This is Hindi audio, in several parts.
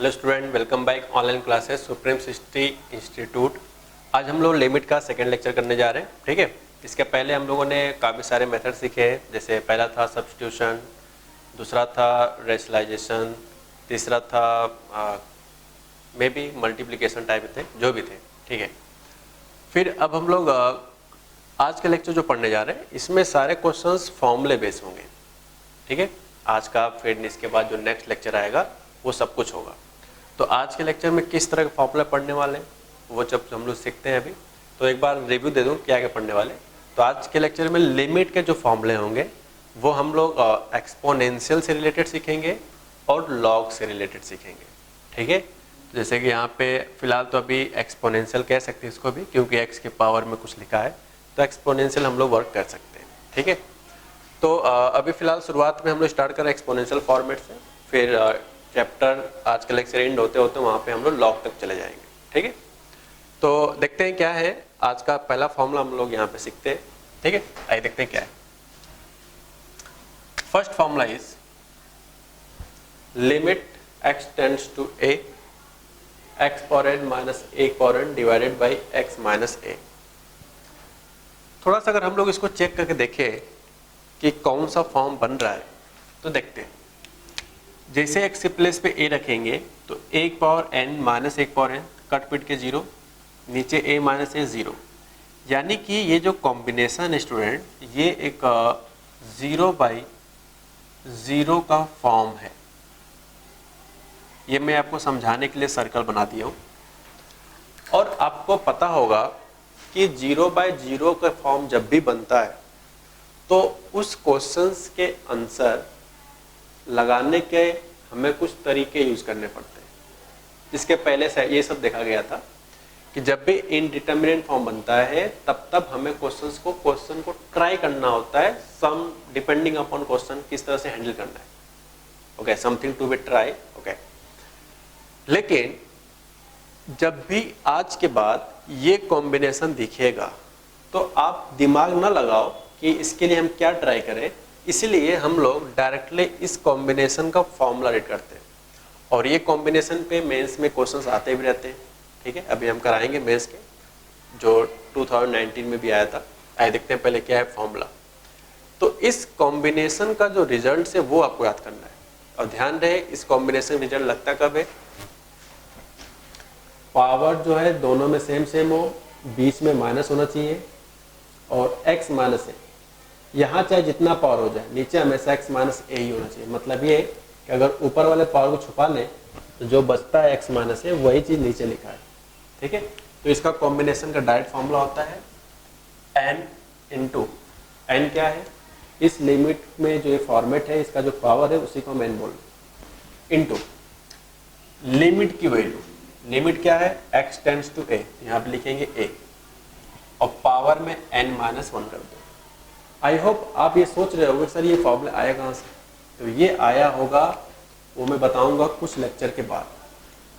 Hello student, welcome back online classes supreme city institute. आज हम लोग लिमिट का सेकंड लेक्चर करने जा रहे हैं। ठीक है, इसके पहले हम लोगों ने काफ़ी सारे मेथड सीखे हैं। जैसे पहला था सब्स्टिट्यूशन, दूसरा था रेशनलाइजेशन, तीसरा था मे बी मल्टीप्लिकेशन टाइप थे, जो भी थे। ठीक है, फिर अब हम लोग आज का लेक्चर जो पढ़ने जा रहे हैं इसमें सारे क्वेश्चंस फॉर्मूले बेस होंगे। ठीक है, आज का फिर इसके बाद जो नेक्स्ट लेक्चर आएगा वो सब कुछ होगा। तो आज के लेक्चर में किस तरह के फॉर्मूला पढ़ने वाले हैं वो जब हम लोग सीखते हैं अभी, तो एक बार रिव्यू दे दूं क्या क्या पढ़ने वाले। तो आज के लेक्चर में लिमिट के जो फॉर्मूले होंगे वो हम लोग एक्सपोनेंशियल से रिलेटेड सीखेंगे और लॉग से रिलेटेड सीखेंगे। ठीक है, जैसे कि यहाँ पे फिलहाल तो अभी एक्सपोनेंशियल कह सकते हैं इसको भी, क्योंकि एक्स के पावर में कुछ लिखा है, तो एक्सपोनेंशियल हम लोग वर्क कर सकते हैं। ठीक है, तो अभी फिलहाल शुरुआत में हम लोग स्टार्ट करें एक्सपोनेंशियल फॉर्मेट से, फिर चैप्टर आज का लेक्चर एंड होते होते वहाँ पे हम लोग लॉग तक चले जाएंगे। ठीक है, तो देखते हैं क्या है आज का पहला फॉर्मूला हम लोग यहाँ पे सीखते हैं। ठीक है, आइए देखते हैं क्या है। First formula is limit x tends to a x power n minus a power n divided by x minus a। थोड़ा सा अगर हम लोग इसको चेक करके देखें कि कौन सा फॉर्म बन रहा है तो देखते हैं। जैसे x के प्लेस पे a रखेंगे तो एक पावर n माइनस एक पावर n कट पिट के 0, नीचे a माइनस a 0, यानी कि ये जो कॉम्बिनेशन स्टूडेंट ये एक 0/0 का फॉर्म है। ये मैं आपको समझाने के लिए सर्कल बना दिया हूँ। और आपको पता होगा कि 0/0 का फॉर्म जब भी बनता है तो उस क्वेश्चंस के आंसर लगाने के हमें कुछ तरीके यूज करने पड़ते हैं। इसके पहले से ये सब देखा गया था कि जब भी इनडिटरमिनेट फॉर्म बनता है तब हमें क्वेश्चन को ट्राई करना होता है, सम डिपेंडिंग अपॉन क्वेश्चन किस तरह से हैंडल करना है। Okay, something to be try. Okay, लेकिन जब भी आज के बाद ये कॉम्बिनेशन दिखेगा तो आप दिमाग ना लगाओ कि इसके लिए हम क्या ट्राई करें, इसलिए हम लोग डायरेक्टली इस कॉम्बिनेशन का फॉर्मूला रीड करते हैं। और ये कॉम्बिनेशन पे मेंस में क्वेश्चंस आते भी रहते हैं। ठीक है, अभी हम कराएंगे मेंस के जो 2019 में भी आया था। आइए देखते हैं पहले क्या है फॉर्मूला। तो इस कॉम्बिनेशन का जो रिजल्ट है वो आपको याद करना है। और ध्यान रहे इस कॉम्बिनेशन रिजल्ट लगता कब है, पावर जो है दोनों में सेम हो, बीच में माइनस होना चाहिए और x माइनस ए, यहाँ चाहे जितना पावर हो जाए नीचे हमेशा x माइनस ए ही होना चाहिए। मतलब ये कि अगर ऊपर वाले पावर को छुपा लें तो जो बचता है x माइनस ए वही चीज नीचे लिखा है। ठीक है, तो इसका कॉम्बिनेशन का डायरेक्ट फॉर्मूला होता है n इंटू n क्या है, इस लिमिट में जो ये फॉर्मेट है इसका जो पावर है उसी को हम n बोल रहे हैं, इंटू लिमिट की वैल्यू। लिमिट क्या है, x टेंड्स टू a, यहाँ पे लिखेंगे a और पावर में n माइनस 1 कर दो। आई होप आप ये सोच रहे होंगे सर ये फॉर्मूला आया कहाँ से। तो ये आया होगा वो मैं बताऊंगा कुछ लेक्चर के बाद।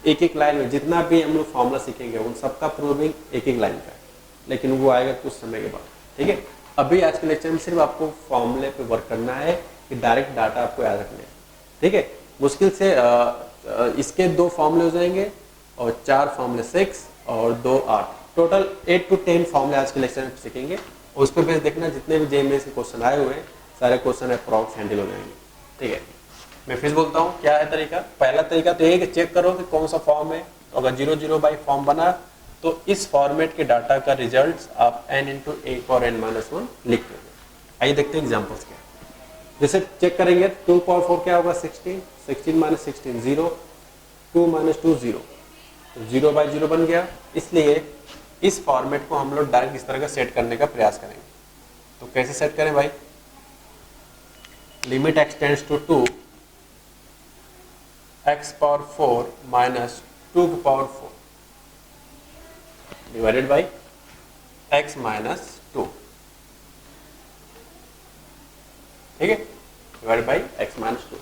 एक एक लाइन में जितना भी हम लोग फॉर्मूला सीखेंगे उन सबका प्रूविंग एक एक लाइन का है, लेकिन वो आएगा कुछ समय के बाद। ठीक है, अभी आज के लेक्चर में सिर्फ आपको फॉर्मूले पे वर्क करना है कि डायरेक्ट डाटा आपको याद रखने हैं। ठीक है, मुश्किल से इसके 2 फॉर्मूले हो जाएंगे और 4 फॉर्मूले 6 और 2 8, टोटल 8 to 10 फॉर्मूले आज के लेक्चर में सीखेंगे। उस पर बेस देखना जितने भी जेएमएस के क्वेश्चन आए हुए हैं सारे क्वेश्चन अप्रॉक्स हैंडल हो जाएंगे। ठीक है, मैं फिर बोलता हूँ क्या है तरीका। पहला तरीका तो ये कि चेक करो कि कौन सा फॉर्म है। अगर 0/0 फॉर्म बना तो इस फॉर्मेट के डाटा का रिजल्ट आप n इंटू ए पावर n माइनस 1 लिख दोगे। आइए देखते हैं एग्जाम्पल्स क्या। जैसे चेक करेंगे 2 पावर 4 क्या होगा, 16, 16 माइनस 16 0, 2 माइनस 2 0, 0/0 बन गया। इसलिए इस फॉर्मेट को हम लोग डायरेक्ट इस तरह का सेट करने का प्रयास करेंगे। तो कैसे सेट करें भाई, limit x tends to 2 x power 4 minus 2 की power 4 divided by x minus 2। ठीक है, डिवाइडेड बाई x माइनस 2।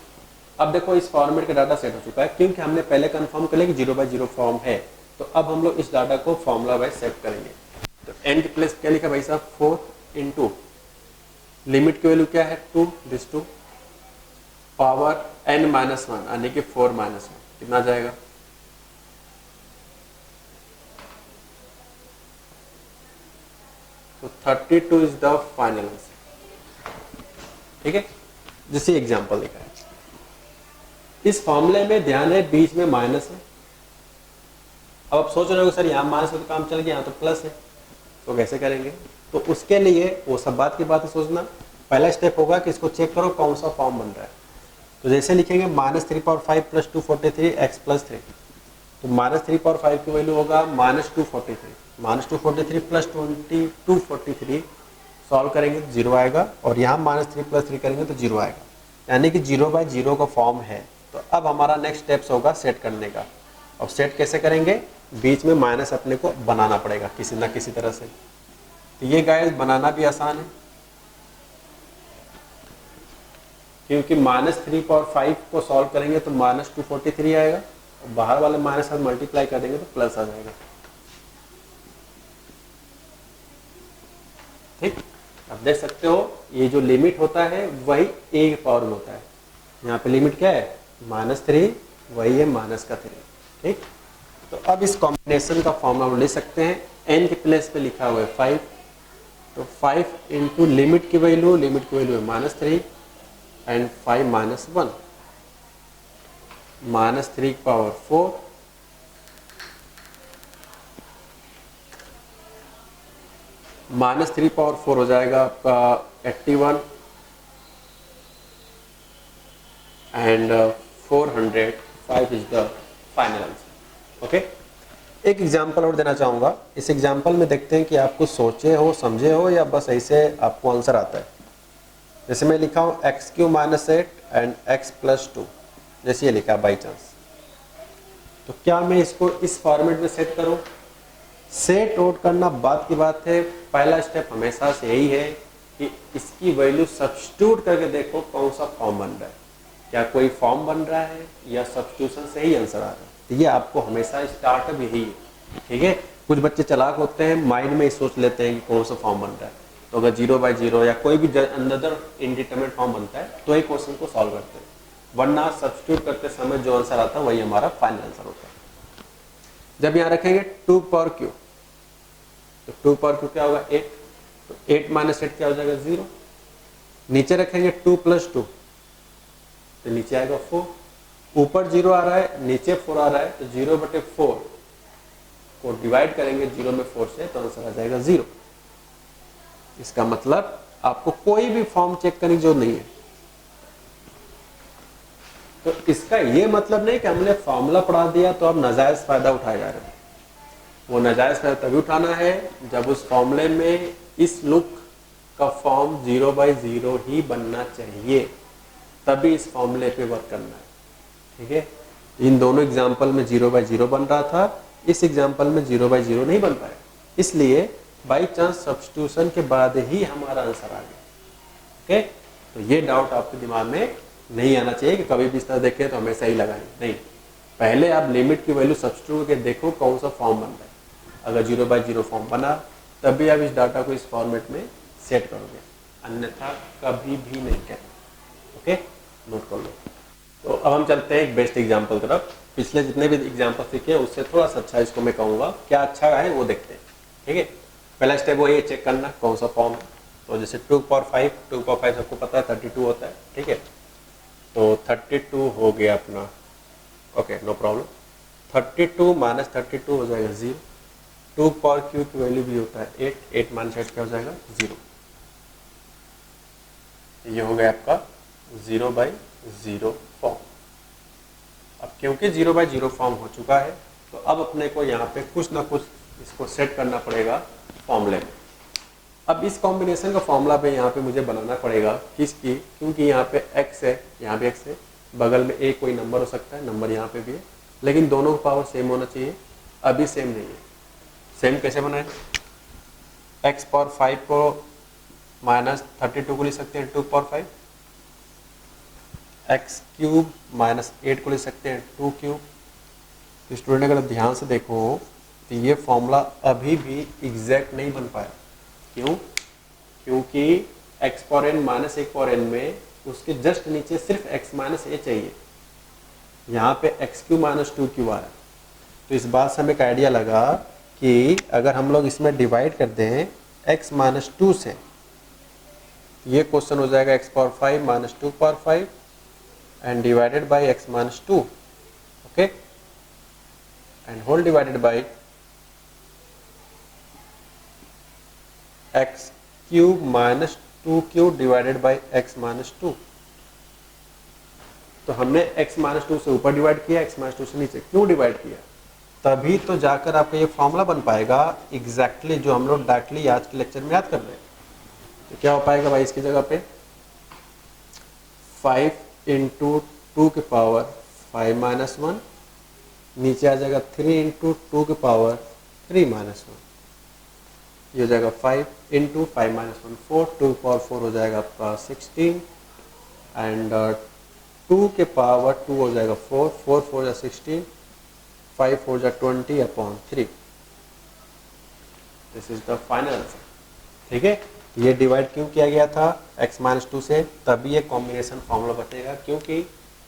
अब देखो इस फॉर्मेट का डाटा सेट हो चुका है क्योंकि हमने पहले कंफर्म कर लिया कि 0/0 फॉर्म है। तो अब हम लोग इस डाटा को फॉर्मूला वाइज सेट करेंगे। तो n के प्लेस क्या लिखा भाई साहब, 4 इंटू लिमिट की वैल्यू क्या है 2, दिस 2 पावर n माइनस 1 यानी कि 4 माइनस 1 कितना जाएगा तो 32 इज द फाइनल आंसर। ठीक है, जैसे एग्जांपल लिखा है। इस फॉर्मूले में ध्यान है बीच में माइनस है। अब आप सोच रहे हो सर यहाँ माइनस है तो काम चल गया, यहाँ तो प्लस है, तो कैसे करेंगे? तो उसके लिए वो सब बात की बात है सोचना। पहला स्टेप होगा कि इसको चेक करो कौन सा फॉर्म बन रहा है। तो जैसे लिखेंगे -3/5 + 243 x + 3, तो -3/5 की वैल्यू होगा -243, -243 + 243 सॉल्व करेंगे तो 0 आएगा, और यहाँ -3 + 3 करेंगे तो 0 आएगा, यानी कि 0/0 का फॉर्म है। तो अब हमारा नेक्स्ट स्टेप्स होगा सेट करने का। अब सेट कैसे करेंगे? बीच में माइनस अपने को बनाना पड़ेगा किसी ना किसी तरह से। तो ये गाइस बनाना भी आसान है, क्योंकि -3/5 को सॉल्व करेंगे तो -243 आएगा, और बाहर वाले माइनस साथ मल्टीप्लाई कर देंगे तो प्लस आ जाएगा। ठीक, अब देख सकते हो ये जो लिमिट होता है वही a के पावर में होता है। यहाँ पे लिमिट क्या है? -3, वही है -3। ठीक, तो अब इस कॉम्बिनेशन का फॉर्मूला हम ले सकते हैं। n के प्लेस पे लिखा हुआ है 5, तो 5 इंटू लिमिट की वैल्यू है -3 एंड 5 - 1, -3 की पावर 4, -3 पावर 4 हो जाएगा आपका 81 and 405 is the final answer. Okay, एक एग्जांपल और देना चाहूँगा। इस एग्जांपल में देखते हैं कि आप कुछ सोचे हो, समझे हो, या बस ऐसे आपको आंसर आता है। जैसे मैं लिखा हूँ x³ - 8 एंड x + 2, जैसे ये लिखा बाई चांस, तो क्या मैं इसको इस फॉर्मेट में सेट करूँ? सेट आउट करना बात की बात है। पहला स्टेप हमेशा से यही है कि इसकी वैल्यू सब्स्टिट्यूट करके देखो कौन सा फॉर्म बन रहा है, क्या कोई फॉर्म बन रहा है या सब्स्टिट्यूशन से ही आंसर आ रहा है। तो ये आपको हमेशा स्टार्टअप यही है। ठीक है, कुछ बच्चे चालाक होते हैं, माइंड में ही सोच लेते हैं कि कौन सा फॉर्म बन रहा है, तो अगर 0/0 या कोई भी अनदर इंडिटरमिनेट फॉर्म बनता है तो एक क्वेश्चन को सॉल्व करते हैं, वरना सब्स्टिट्यूट करते समय जो आंसर आता है वही हमारा फाइनल आंसर होता है। जब यहाँ रखेंगे 2/3, तो 2/3 क्या होगा? 8, तो 8 - 8 क्या हो जाएगा? 0। नीचे रखेंगे 2 + 2, तो नीचे आएगा 4। ऊपर 0 आ रहा है, नीचे 4 आ रहा है, तो 0/4 को डिवाइड करेंगे 0 में 4 से, तो आंसर आ जाएगा 0। इसका मतलब आपको कोई भी फॉर्म चेक करने की जरूरत नहीं है। तो इसका ये मतलब नहीं कि हमने फॉर्मूला पढ़ा दिया तो अब नाजायज फायदा उठाया जा रहा है। वो नाजायज फायदा तभी उठाना है जब उस फॉर्मूले में इस लुक का फॉर्म 0/0 ही बनना चाहिए, तभी इस फॉर्मूले पे वर्क करना है। ठीक है, इन दोनों एग्जाम्पल में 0/0 बन रहा था, इस एग्जाम्पल में 0/0 नहीं बन पाया, इसलिए बाई चांस सब्स्टिट्यूशन के बाद ही हमारा आंसर आ गया। ओके, तो ये डाउट आपके दिमाग में नहीं आना चाहिए कि कभी भी इस तरह देखें तो हमेशा ही लगाएं, नहीं। पहले आप लिमिट की वैल्यू सब्स्टिट्यूट करके देखो कौन सा फॉर्म बन रहा है। अगर 0/0 फॉर्म बना तभी आप इस डाटा को इस फॉर्मेट में सेट करोगे, अन्यथा कभी भी नहीं करना। ओके, नोट कर लो। तो अब हम चलते हैं एक बेस्ट एग्जाम्पल तरफ। पिछले जितने भी एग्जाम्पल सीखे उससे थोड़ा सा अच्छा इसको मैं कहूँगा, क्या अच्छा है वो देखते हैं। ठीक है, पहला स्टेप वो ये चेक करना कौन सा फॉर्म है। तो जैसे 2/5 सबको पता है 32 होता है। ठीक है, तो 32 हो गया अपना। Okay, no problem. 32 - 32 हो जाएगा 0। 2/3 की वैल्यू भी होता है 8, 8 - 8 क्या हो जाएगा? 0। ये हो गया आपका 0/0 फॉर्म। अब क्योंकि 0/0 फॉर्म हो चुका है तो अब अपने को यहाँ पे कुछ ना कुछ इसको सेट करना पड़ेगा फॉर्मूले में। अब इस कॉम्बिनेशन का फॉर्मूला पे यहाँ पे मुझे बनाना पड़ेगा किसकी, क्योंकि यहाँ पे x है, यहाँ भी x है, बगल में एक कोई नंबर हो सकता है, नंबर यहाँ पे भी है, लेकिन दोनों का पावर सेम होना चाहिए। अभी सेम नहीं है। सेम कैसे बनाए? x/5 को -32 को लिख सकते हैं 2/5, x³ - 8 को लिख सकते हैं 2³। तो स्टूडेंट अगर ध्यान से देखो तो ये फॉर्मूला अभी भी एग्जैक्ट नहीं बन पाया। क्यों? क्योंकि x⁴n - 1/n में उसके जस्ट नीचे सिर्फ x - a चाहिए, यहाँ पे x³ - 2³ आ रहा है। तो इस बात से हमें एक आइडिया लगा कि अगर हम लोग इसमें डिवाइड कर दें x माइनस 2 से, ये क्वेश्चन हो जाएगा x power 5 minus 2 power 5 and divided by x minus 2, okay, and whole divided by x cube minus 2 cube divided by x minus 2। तो हमने x माइनस 2 से ऊपर डिवाइड किया, x माइनस 2 से नीचे। क्यों डिवाइड किया? तभी तो जाकर आपका ये फॉर्मूला बन पाएगा एग्जैक्टली जो हम लोग डायरेक्टली आज के लेक्चर में याद कर रहे हैं। तो क्या हो पाएगा भाई इसकी जगह पे 5 इंटू 2 के पावर 5 माइनस 1, नीचे आ जाएगा 3 इंटू 2 के पावर 3 माइनस 1, ये हो जाएगा 5 इंटू 5 माइनस 1 4, 2 पावर 4 हो जाएगा आपका 16 एंड 2 के पावर 2 हो जाएगा 4, 4 4 जा 16, 5 4 जा 20 upon 3। This is the final answer. ठीक है, ये डिवाइड क्यों किया गया था x माइनस 2 से, तभी ये कॉम्बिनेशन फॉर्मूला बचेगा, क्योंकि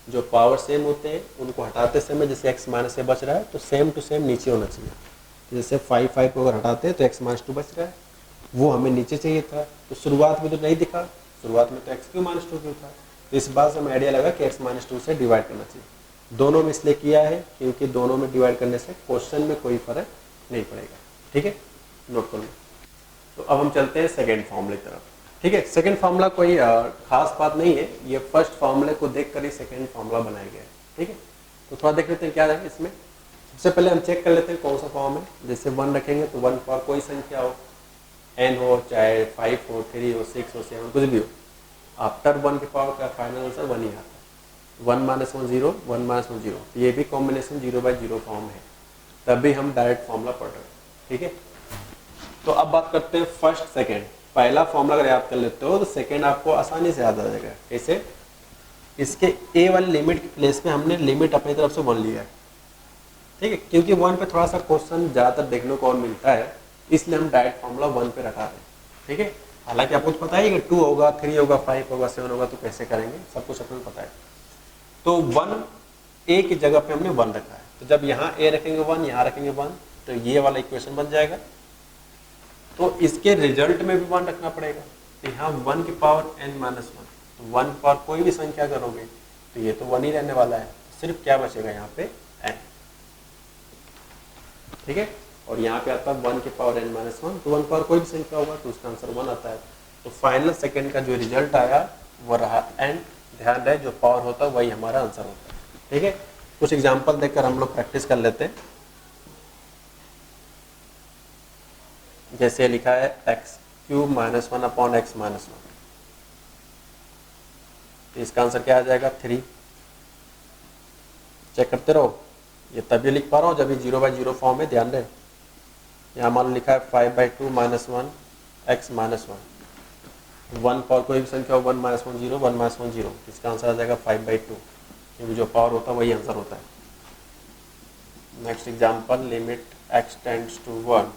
जो पावर सेम होते हैं उनको हटाते समय जैसे x माइनस से बच रहा है तो सेम टू सेम नीचे होना चाहिए। जैसे 5 5 को अगर हटाते हैं तो x माइनस 2 बच रहा है, वो हमें नीचे चाहिए था, तो शुरुआत में तो नहीं दिखा, शुरुआत में तो x क्यू माइनस 2 क्यों था। तो इस बात से हमें आइडिया लगा कि x माइनस 2 से डिवाइड करना चाहिए। दोनों में इसलिए किया है क्योंकि दोनों में डिवाइड करने से क्वेश्चन में कोई फर्क नहीं पड़ेगा। ठीक है, नोट कर लो। तो अब हम चलते हैं सेकेंड फॉर्मूले की तरफ। ठीक है, सेकेंड फार्मूला कोई खास बात नहीं है, ये फर्स्ट फार्मूले को देखकर ही सेकेंड फार्मूला बनाया गया है। ठीक है, तो थोड़ा देख लेते हैं क्या है इसमें। सबसे पहले हम चेक कर लेते हैं कौन सा फॉर्म है। जैसे 1 रखेंगे तो 1 पर कोई संख्या हो, n हो, चाहे 5 हो, 3 हो, 6 हो, 7 कुछ भी हो, आफ्टर 1 के पावर का फाइनल आंसर 1 ही आता है। 1 माइनस 1 0, 1 माइनस 1 0, तो ये भी कॉम्बिनेशन 0/0 फॉर्म है, तभी हम डायरेक्ट फॉर्मूला पढ़ रहे हैं। ठीक है, तो अब बात करते हैं फर्स्ट सेकेंड। पहला फॉर्मूला अगर याद कर लेते हो तो सेकेंड आपको आसानी से याद आ जाएगा। कैसे? इसके a वाली लिमिट के प्लेस में हमने लिमिट अपनी तरफ से 1 लिया है। ठीक है, क्योंकि 1 पे थोड़ा सा क्वेश्चन ज़्यादातर देखने को और मिलता है, इसलिए हम डायरेक्ट फॉर्मूला 1 पे रखा है। ठीक है, हालांकि आपको तो पता है कि 2 होगा, 3 होगा, 5 होगा, 7 होगा, तो कैसे करेंगे सब कुछ अपने पता है। तो 1 a की जगह पे हमने 1 रखा है, तो जब यहाँ a रखेंगे 1, यहाँ रखेंगे 1, तो ये वाला इक्वेशन बन जाएगा। तो इसके रिजल्ट में भी 1 रखना पड़ेगा, तो यहाँ 1 की पावर n माइनस 1, तो 1 पर कोई भी संख्या करोगे तो ये तो 1 ही रहने वाला है, सिर्फ क्या बचेगा यहाँ पे n। ठीक है, और यहाँ पे आता है 1 की पावर n माइनस 1, तो 1 पर कोई भी संख्या होगा तो उसका आंसर 1 आता है। तो फाइनल सेकेंड का जो रिजल्ट आया वो रहा n। ध्यान रहे जो पावर होता है वही हमारा आंसर होता है। ठीक है, कुछ एग्जाम्पल देखकर हम लोग प्रैक्टिस कर लेते हैं। जैसे लिखा है x cube minus 1 upon x minus 1, तो इसका आंसर क्या आ जाएगा 3। चेक करते रहो, ये तभी लिख पा रहा हूँ जब ये 0/0 फॉर्म है। ध्यान रहे, यहाँ मान लिखा है 5/2 माइनस 1 x माइनस 1, 1 पावर कोई भी संख्या हो, 1 माइनस 1 0, 1 माइनस 1 0, इसका आंसर आ जाएगा 5/2, क्योंकि जो पावर होता है वही आंसर होता है। Next example, limit x tends to 1,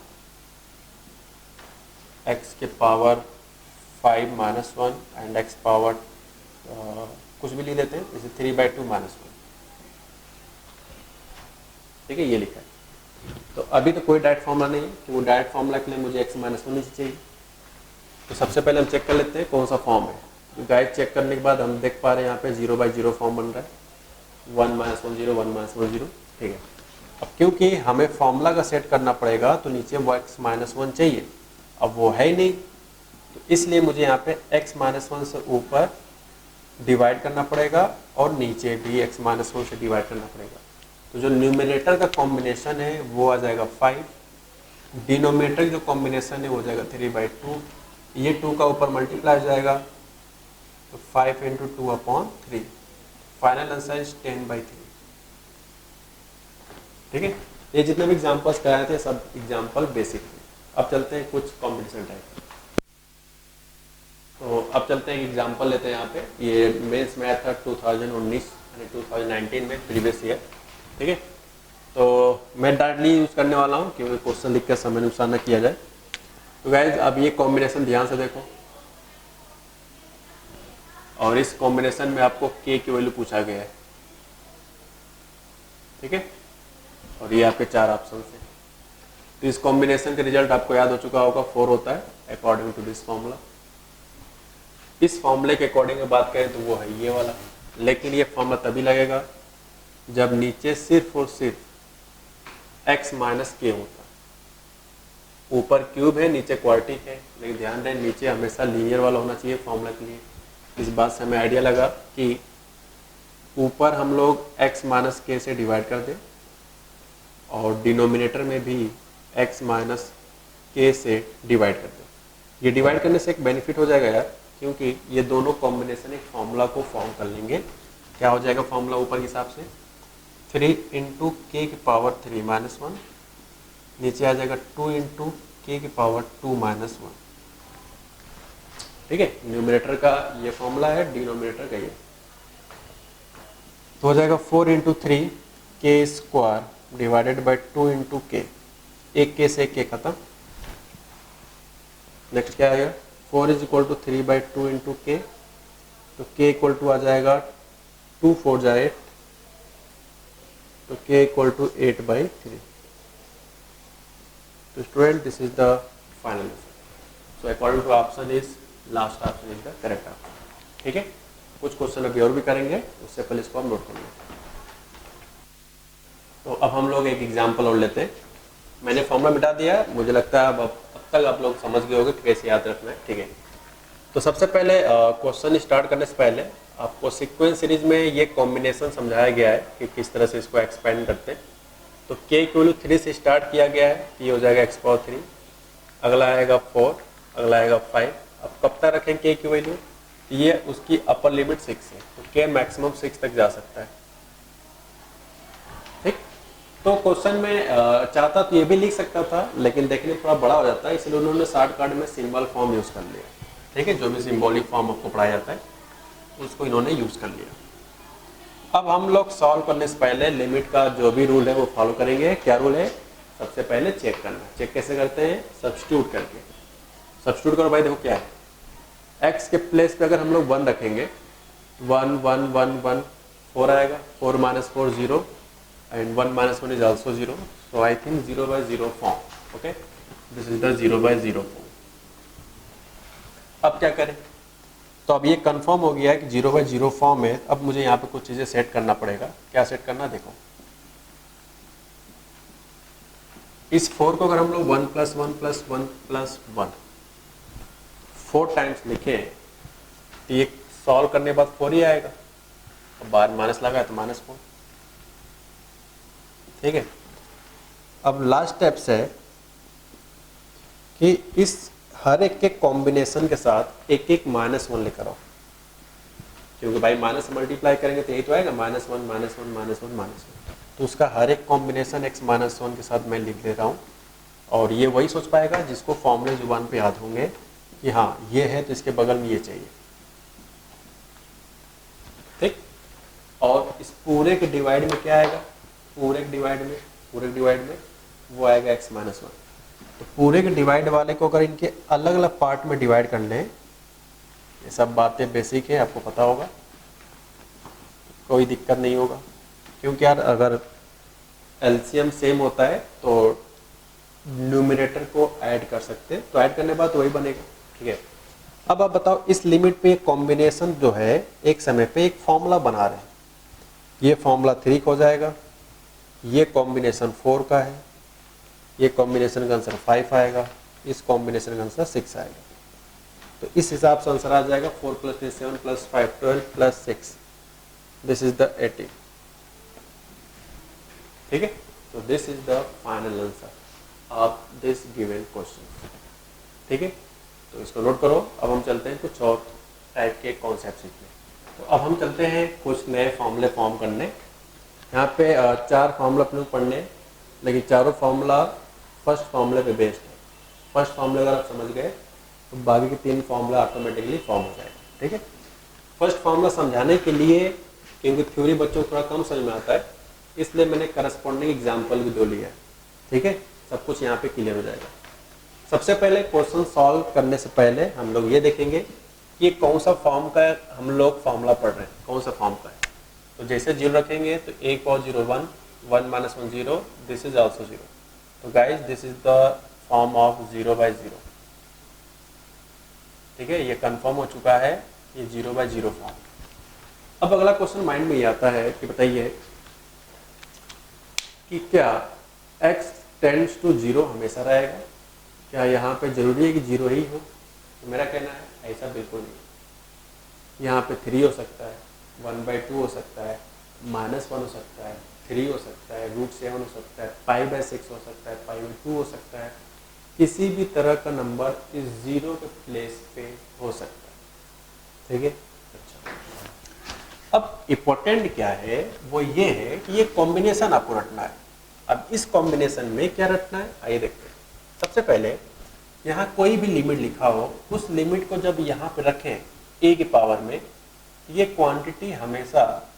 x के power 5 minus 1 and x power कुछ भी ले लेते हैं, जैसे 3/2 माइनस 1। ठीक है, ये लिखा है। तो अभी तो कोई डायरेक्ट फॉर्मूला नहीं है, कि वो डायरेक्ट फॉर्मूला के लिए मुझे x माइनस 1 नीचे चाहिए। तो सबसे पहले हम चेक कर लेते हैं कौन सा फॉर्म है। तो गाइड चेक करने के बाद हम देख पा रहे हैं यहाँ पे 0/0 फॉर्म बन रहा है, 1 माइनस 1 0, 1 माइनस 1 0। ठीक है, अब क्योंकि हमें फॉर्मूला का सेट करना पड़ेगा तो नीचे वो x माइनस 1 चाहिए, अब वो है ही नहीं, तो इसलिए मुझे यहाँ पे x माइनस 1 से ऊपर डिवाइड करना पड़ेगा और नीचे भी x माइनस 1 से डिवाइड करना पड़ेगा। तो जो न्यूमरेटर का कॉम्बिनेशन है वो आ जाएगा 5, डिनोमिनेटर जो कॉम्बिनेशन है वो हो जाएगा 3/2, ये 2 का ऊपर मल्टीप्लाई हो जाएगा, तो 5 into 2 upon 3, final answer is 10/3। ठीक है, ये जितने भी एग्जाम्पल्स कराए थे सब एग्जाम्पल बेसिक थे। अब चलते हैं कुछ कॉम्पिटिशन टाइप। तो अब चलते हैं एग्जाम्पल लेते हैं यहाँ पे। ये मेंस में आया था 2019 यानी 2019 में, प्रीवियस ईयर। ठीक है, तो मैं डायरेक्टली यूज़ करने वाला हूँ क्योंकि क्वेश्चन लिख कर समय नुकसान न किया जाए। तो गाइज अब ये कॉम्बिनेशन ध्यान से देखो, और इस कॉम्बिनेशन में आपको k की वैल्यू पूछा गया है। ठीक है, और ये आपके 4 ऑप्शन है। तो इस कॉम्बिनेशन का रिजल्ट आपको याद हो चुका होगा, 4 होता है अकॉर्डिंग टू दिस फॉर्मूला। इस फॉर्मूले के अकॉर्डिंग बात करें तो वो है ये वाला, लेकिन ये फॉर्मूला तभी लगेगा जब नीचे सिर्फ और सिर्फ x माइनस के होता। ऊपर क्यूब है, नीचे क्वार्टिक है, लेकिन ध्यान दें नीचे हमेशा लीनियर वाला होना चाहिए फॉर्मूला के लिए। इस बात से हमें आइडिया लगा कि ऊपर हम लोग x माइनस के से डिवाइड कर दें और डिनोमिनेटर में भी x माइनस के से डिवाइड कर दें। ये डिवाइड करने से एक बेनिफिट हो जाएगा यार, क्योंकि ये दोनों कॉम्बिनेशन एक फॉर्मूला को फॉर्म कर लेंगे। क्या हो जाएगा फॉर्मूला ऊपर के हिसाब से 3 इंटू के की पावर 3 माइनस 1, नीचे आ जाएगा 2 इंटू के की पावर 2 माइनस 1। ठीक है, न्यूमरेटर का ये फॉर्मूला है, डिनोमिनेटर का ये। तो हो जाएगा 4 इंटू 3 के स्क्वायर डिवाइडेड बाई 2 इंटू के, एक के से एक के खत्म। नेक्स्ट क्या आएगा 4 is equal to 3 by 2 into के, तो के इक्वल टू आ जाएगा 2 4 जा 8, तो के इक्वल टू 8 बाई 3। तो student this is the final answer. So according to option is last option is the correct option. ठीक है, कुछ क्वेश्चन अभी और भी करेंगे, उससे पहले इसको हम नोट कर लेंगे। तो अब हम लोग एक एग्जाम्पल और लेते हैं। मैंने फॉर्मूला मिटा दिया, मुझे लगता है अब तक आप लोग समझ गए होंगे कि कैसे याद रखना है। ठीक है, तो सबसे पहले क्वेश्चन स्टार्ट करने से पहले आपको सीक्वेंस सीरीज में ये कॉम्बिनेशन समझाया गया है कि किस तरह से इसको एक्सपेंड करते हैं। तो के की वैल्यू 3 से स्टार्ट किया गया है, ये हो जाएगा x पावर 3, अगला आएगा 4, अगला आएगा 5। अब कब तक रखें के की वैल्यू, ये उसकी अपर लिमिट 6 है, तो के मैक्सिमम 6 तक जा सकता है। ठीक, तो क्वेश्चन में चाहता तो ये भी लिख सकता था, लेकिन देखने में थोड़ा बड़ा हो जाता है, इसलिए उन्होंने शॉर्ट कट में सिंबल फॉर्म यूज कर लिया। ठीक है, जो भी सिंबॉलिक फॉर्म आपको पढ़ाया जाता है उसको इन्होंने यूज कर लिया। अब हम लोग सॉल्व करने से पहले लिमिट का जो भी रूल है वो फॉलो करेंगे। क्या रूल है, सबसे पहले चेक करना। चेक कैसे करते हैं, सब्स्टिट्यूट करके। सब्स्टिट्यूट करो भाई, देखो क्या है, x के प्लेस पे अगर हम लोग 1 रखेंगे, 1 1 1 1 4 आएगा, 4 minus 4 0 and 1 minus 1 is also 0, so I think 0 by 0 form. Okay, this is the 0 by 0 form. अब क्या करें, तो अब ये कंफर्म हो गया है कि 0 बाई 0 फॉर्म है। अब मुझे यहाँ पे कुछ चीजें सेट करना पड़ेगा। क्या सेट करना, देखो इस 4 को अगर हम लोग 1 प्लस 1 प्लस 1 प्लस 1 4 टाइम्स लिखें तो ये सॉल्व करने के बाद 4 ही आएगा। अब बाहर माइनस लगा है तो -4। ठीक है, अब लास्ट स्टेप्स है कि इस हर एक के कॉम्बिनेशन के साथ एक एक -1 लेकर आओ, क्योंकि भाई माइनस मल्टीप्लाई करेंगे तो यही तो आएगा -1 -1 -1 -1। तो उसका हर एक कॉम्बिनेशन x -1 के साथ मैं लिख ले रहा हूँ, और ये वही सोच पाएगा जिसको फॉर्मूले जुबान पे याद होंगे कि हाँ ये है तो इसके बगल में ये चाहिए। ठीक, और इस पूरे के डिवाइड में क्या आएगा, पूरे के डिवाइड में वो आएगा x -1। तो पूरे के डिवाइड वाले को अगर इनके अलग अलग पार्ट में डिवाइड कर लें, ये सब बातें बेसिक है, आपको पता होगा, कोई दिक्कत नहीं होगा। क्योंकि यार अगर एलसीएम सेम होता है तो न्यूमरेटर को ऐड कर सकते हैं, तो ऐड करने के बाद वही बनेगा। ठीक है, अब आप बताओ इस लिमिट पे कॉम्बिनेशन जो है एक समय पे एक फॉर्मूला बना रहे हैं, ये फॉर्मूला 3 हो जाएगा, ये कॉम्बिनेशन 4 का है, ये कॉम्बिनेशन का आंसर 5 आएगा, इस कॉम्बिनेशन का आंसर 6 आएगा। तो इस हिसाब से आंसर आ जाएगा 4 + 3 7 + 5 12 + 6, दिस इज द 18। ठीक है, तो this is the final answer of this given question. ठीक है, तो इसको नोट करो। अब हम चलते हैं कुछ और टाइप के कॉन्सेप्ट सीखने। तो अब हम चलते हैं कुछ नए फॉर्मूले फॉर्म करने। यहाँ पे 4 फार्मूला अपने को पढ़ने, लेकिन चारों फार्मूला फर्स्ट फार्मूले पे बेस्ड है। फर्स्ट फार्मूला अगर आप समझ गए तो बाकी के 3 फार्मूला ऑटोमेटिकली फॉर्म हो जाएगा। ठीक है, फर्स्ट फार्मूला समझाने के लिए, क्योंकि थ्योरी बच्चों को थोड़ा कम समझ में आता है, इसलिए मैंने करस्पॉन्डिंग एग्जाम्पल भी दो लिया है। ठीक है, सब कुछ यहाँ पे क्लियर हो जाएगा। सबसे पहले क्वेश्चन सॉल्व करने से पहले हम लोग ये देखेंगे कि कौन सा फॉर्म का हम लोग फार्मूला पढ़ रहे हैं, कौन सा फॉर्म का है। तो जैसे 0 रखेंगे तो 1 पावर 0 1 1 - 1 0, दिस इज ऑल्सो 0। तो guys this is the form of 0/0। ठीक है, ये कंफर्म हो चुका है, ये 0/0 फॉर्म। अब अगला क्वेश्चन माइंड में ये आता है कि बताइए कि क्या x टेंड्स टू 0 हमेशा रहेगा? क्या यहाँ पे जरूरी है कि 0 ही हो? तो मेरा कहना है ऐसा बिल्कुल नहीं। यहाँ पे 3 हो सकता है, 1/2 हो सकता है, -1 हो सकता है, 3 हो सकता है, √7 हो सकता है, π/6 हो सकता है, π/2 हो सकता है। किसी भी तरह का नंबर इस 0 के प्लेस पे हो सकता है। ठीक है, अच्छा। अब इम्पोर्टेंट क्या है, वो ये है कि ये कॉम्बिनेशन आपको रटना है। अब इस कॉम्बिनेशन में क्या रटना है, आइए देखते हैं। सबसे पहले यहाँ कोई भी लिमिट लिखा हो, उस लिमिट को जब यहाँ पे रखें a की पावर में, ये क्वांटिटी हमेशा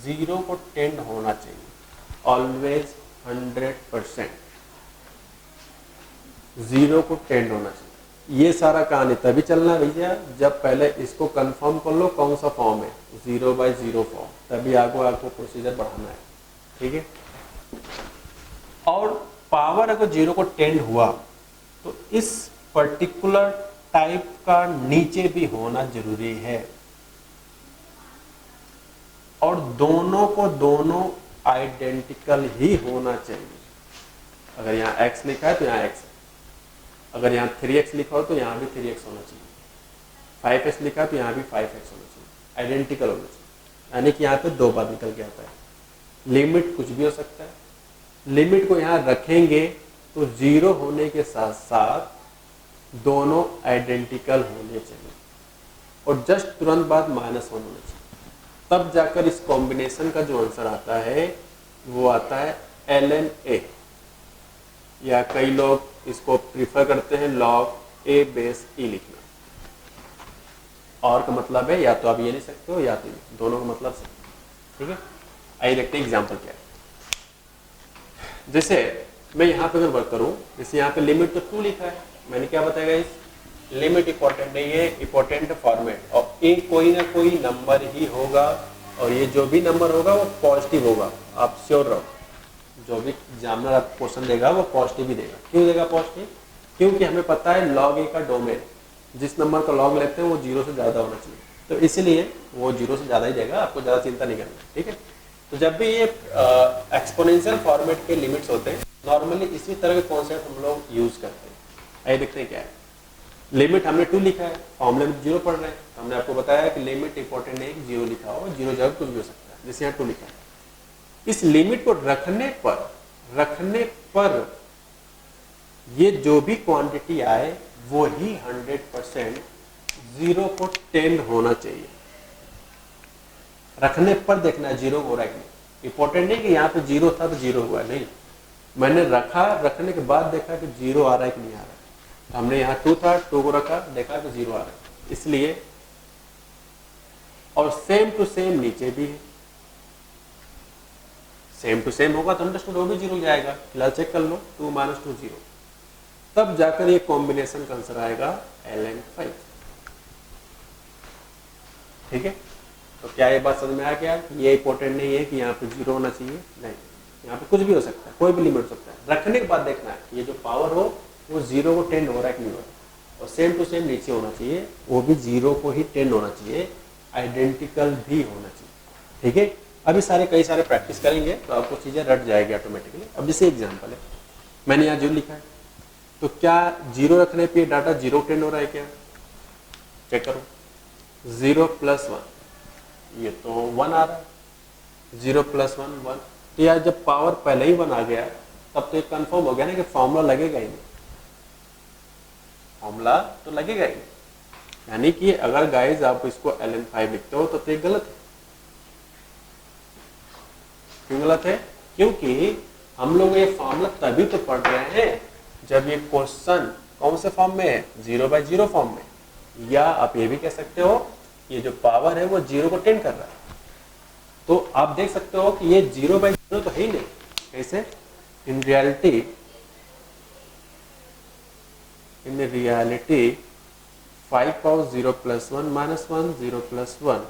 0 को टेंड होना चाहिए, ऑलवेज 100% 0 को टेंड होना चाहिए। ये सारा कहानी तभी चलना है भैया जब पहले इसको कंफर्म कर लो कौन सा फॉर्म है, 0/0 फॉर्म, तभी आगे आपको प्रोसीजर बढ़ाना है। ठीक है, और पावर अगर 0 को टेंड हुआ तो इस पर्टिकुलर टाइप का नीचे भी होना जरूरी है, और दोनों को दोनों आइडेंटिकल ही होना चाहिए। अगर यहाँ x लिखा है तो यहाँ x है, अगर यहाँ 3x लिखा हो तो यहाँ भी 3x होना चाहिए, 5x लिखा है तो यहाँ भी 5x होना चाहिए, आइडेंटिकल होना चाहिए। यानी कि यहाँ पे दो बार निकल के आता है। लिमिट कुछ भी हो सकता है, लिमिट को यहाँ रखेंगे तो 0 होने के साथ साथ दोनों आइडेंटिकल होने चाहिए, और जस्ट तुरंत बाद -1 होना चाहिए। तब जाकर इस कॉम्बिनेशन का जो आंसर आता है वो आता है ln_a, या कई लोग इसको प्रीफर करते हैं log a/e लिखना। और का मतलब है या तो आप ये लिख सकते हो या तो ये, दोनों का मतलब से। ठीक है, आइए देखते हैं एग्जाम्पल क्या है। जैसे मैं यहाँ पे अगर वर्क करूँ, जैसे यहाँ पे लिमिट तो 2 लिखा है, मैंने क्या बताया इस लिमिट इंपॉर्टेंट है, ये इंपॉर्टेंट फॉर्मेट, और एक कोई ना कोई नंबर ही होगा, और ये जो भी नंबर होगा वो पॉजिटिव होगा, आप श्योर रहो। जो भी एग्जामिनर आप क्वेश्चन देगा वो पॉजिटिव ही देगा। क्यों देगा पॉजिटिव? क्योंकि हमें पता है log a का डोमेन, जिस नंबर का लॉग लेते हैं वो 0 से ज़्यादा होना चाहिए, तो इसीलिए वो 0 से ज़्यादा ही देगा, आपको ज़्यादा चिंता नहीं करना। ठीक है, तो जब भी ये एक्सपोनेंशियल फॉर्मेट के लिमिट्स होते हैं, नॉर्मली इसी तरह के कॉन्सेप्ट हम लोग यूज करते हैं। आइए देखते हैं क्या है। लिमिट हमने 2 लिखा है, फॉर्मूले में 0 पढ़ रहे हैं, हमने आपको बताया कि लिमिट इंपॉर्टेंट नहीं, 0 लिखा हो, 0 जगह कुछ भी हो सकता है, जैसे यहाँ 2 लिखा है। इस लिमिट को रखने पर ये जो भी क्वांटिटी आए वो ही 100% 0 को टेंड होना चाहिए। रखने पर देखना है 0 हो रहा है कि नहीं। इंपॉर्टेंट नहीं कि यहाँ पे 0 था तो 0 हुआ, नहीं, मैंने रखा, रखने के बाद देखा कि 0 आ रहा है कि नहीं आ रहा है। तो हमने यहाँ 2 था, 2 को रखा, देखा कि 0 आ रहा है, इसलिए। और सेम टू सेम नीचे भी है, सेम टू सेम होगा तो अंडरस्टूड वो भी 0 जाएगा। फिलहाल चेक कर लो, 2 - 2 0, तब जाकर ये कॉम्बिनेशन का आंसर आएगा ln5। ठीक है, तो क्या ये बात समझ में आ गया? ये इंपॉर्टेंट नहीं है कि यहाँ पे 0 होना चाहिए, नहीं, यहाँ पे कुछ भी हो सकता है, कोई भी लिमिट हो सकता है। रखने के बाद देखना है ये जो पावर हो वो 0 को टेंड हो रहा है कि नहीं हो रहा, और सेम टू सेम नीचे होना चाहिए, वो भी 0 को ही टेंड होना चाहिए, आइडेंटिकल भी होना चाहिए। ठीक है, अभी कई सारे प्रैक्टिस करेंगे तो आपको चीज़ें रट जाएगी ऑटोमेटिकली। अब जैसे एग्जाम्पल है, मैंने यहाँ 0 लिखा है, तो क्या 0 रखने पे डाटा 0 टेंड हो रहा है क्या? चेक करो, 0 + 1, ये तो 1 आ रहा है, 0 + 1 1। तो यार जब पावर पहले ही 1 आ गया तब तो ये कंफर्म हो गया ना कि फॉर्मूला लगेगा ही नहीं, फॉर्मूला तो लगेगा ही नहीं। यानी कि अगर गाइज आप इसको ln5 लिखते हो तो ये गलत है। क्यों गलत है? क्योंकि हम लोग ये फॉर्मूला तभी तो पढ़ रहे हैं जब ये क्वेश्चन कौन से फॉर्म में है, 0/0 फॉर्म में, या आप ये भी कह सकते हो ये जो पावर है वो 0 को टेंड कर रहा है। तो आप देख सकते हो कि ये 0/0 तो है ही नहीं। कैसे? इन रियलिटी 5 पावर 0 + 1 - 1 0 + 1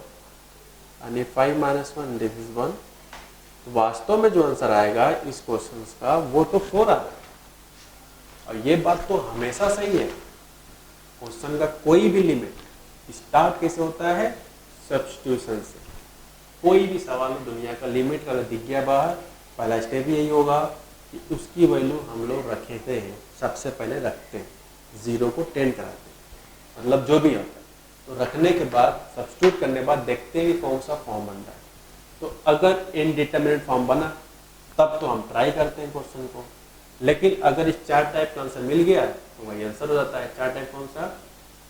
आणि 5 - 1 दिस इज 1। वास्तव में जो आंसर आएगा इस क्वेश्चन का वो तो 4 आ रहा है, और ये बात तो हमेशा सही है, क्वेश्चन का कोई भी लिमिट स्टार्ट कैसे होता है, सब्स्टिट्यूशन से। कोई भी सवाल दुनिया का लिमिट का अगर दिख गया बाहर, पहला स्टेप यही होगा कि उसकी वैल्यू हम लोग रखते हैं, सबसे पहले रखते हैं, 0 को 10 कराते हैं, मतलब जो भी होता है। तो रखने के बाद सब्स्टिट्यूट करने के बाद देखते हैं कि कौन सा फॉर्म बन रहा है। तो अगर इनडिटरमिनेट फॉर्म बना तब तो हम ट्राई करते हैं क्वेश्चन को, लेकिन अगर इस 4 टाइप का आंसर मिल गया तो वही आंसर हो जाता है। 4 टाइप कौन सा,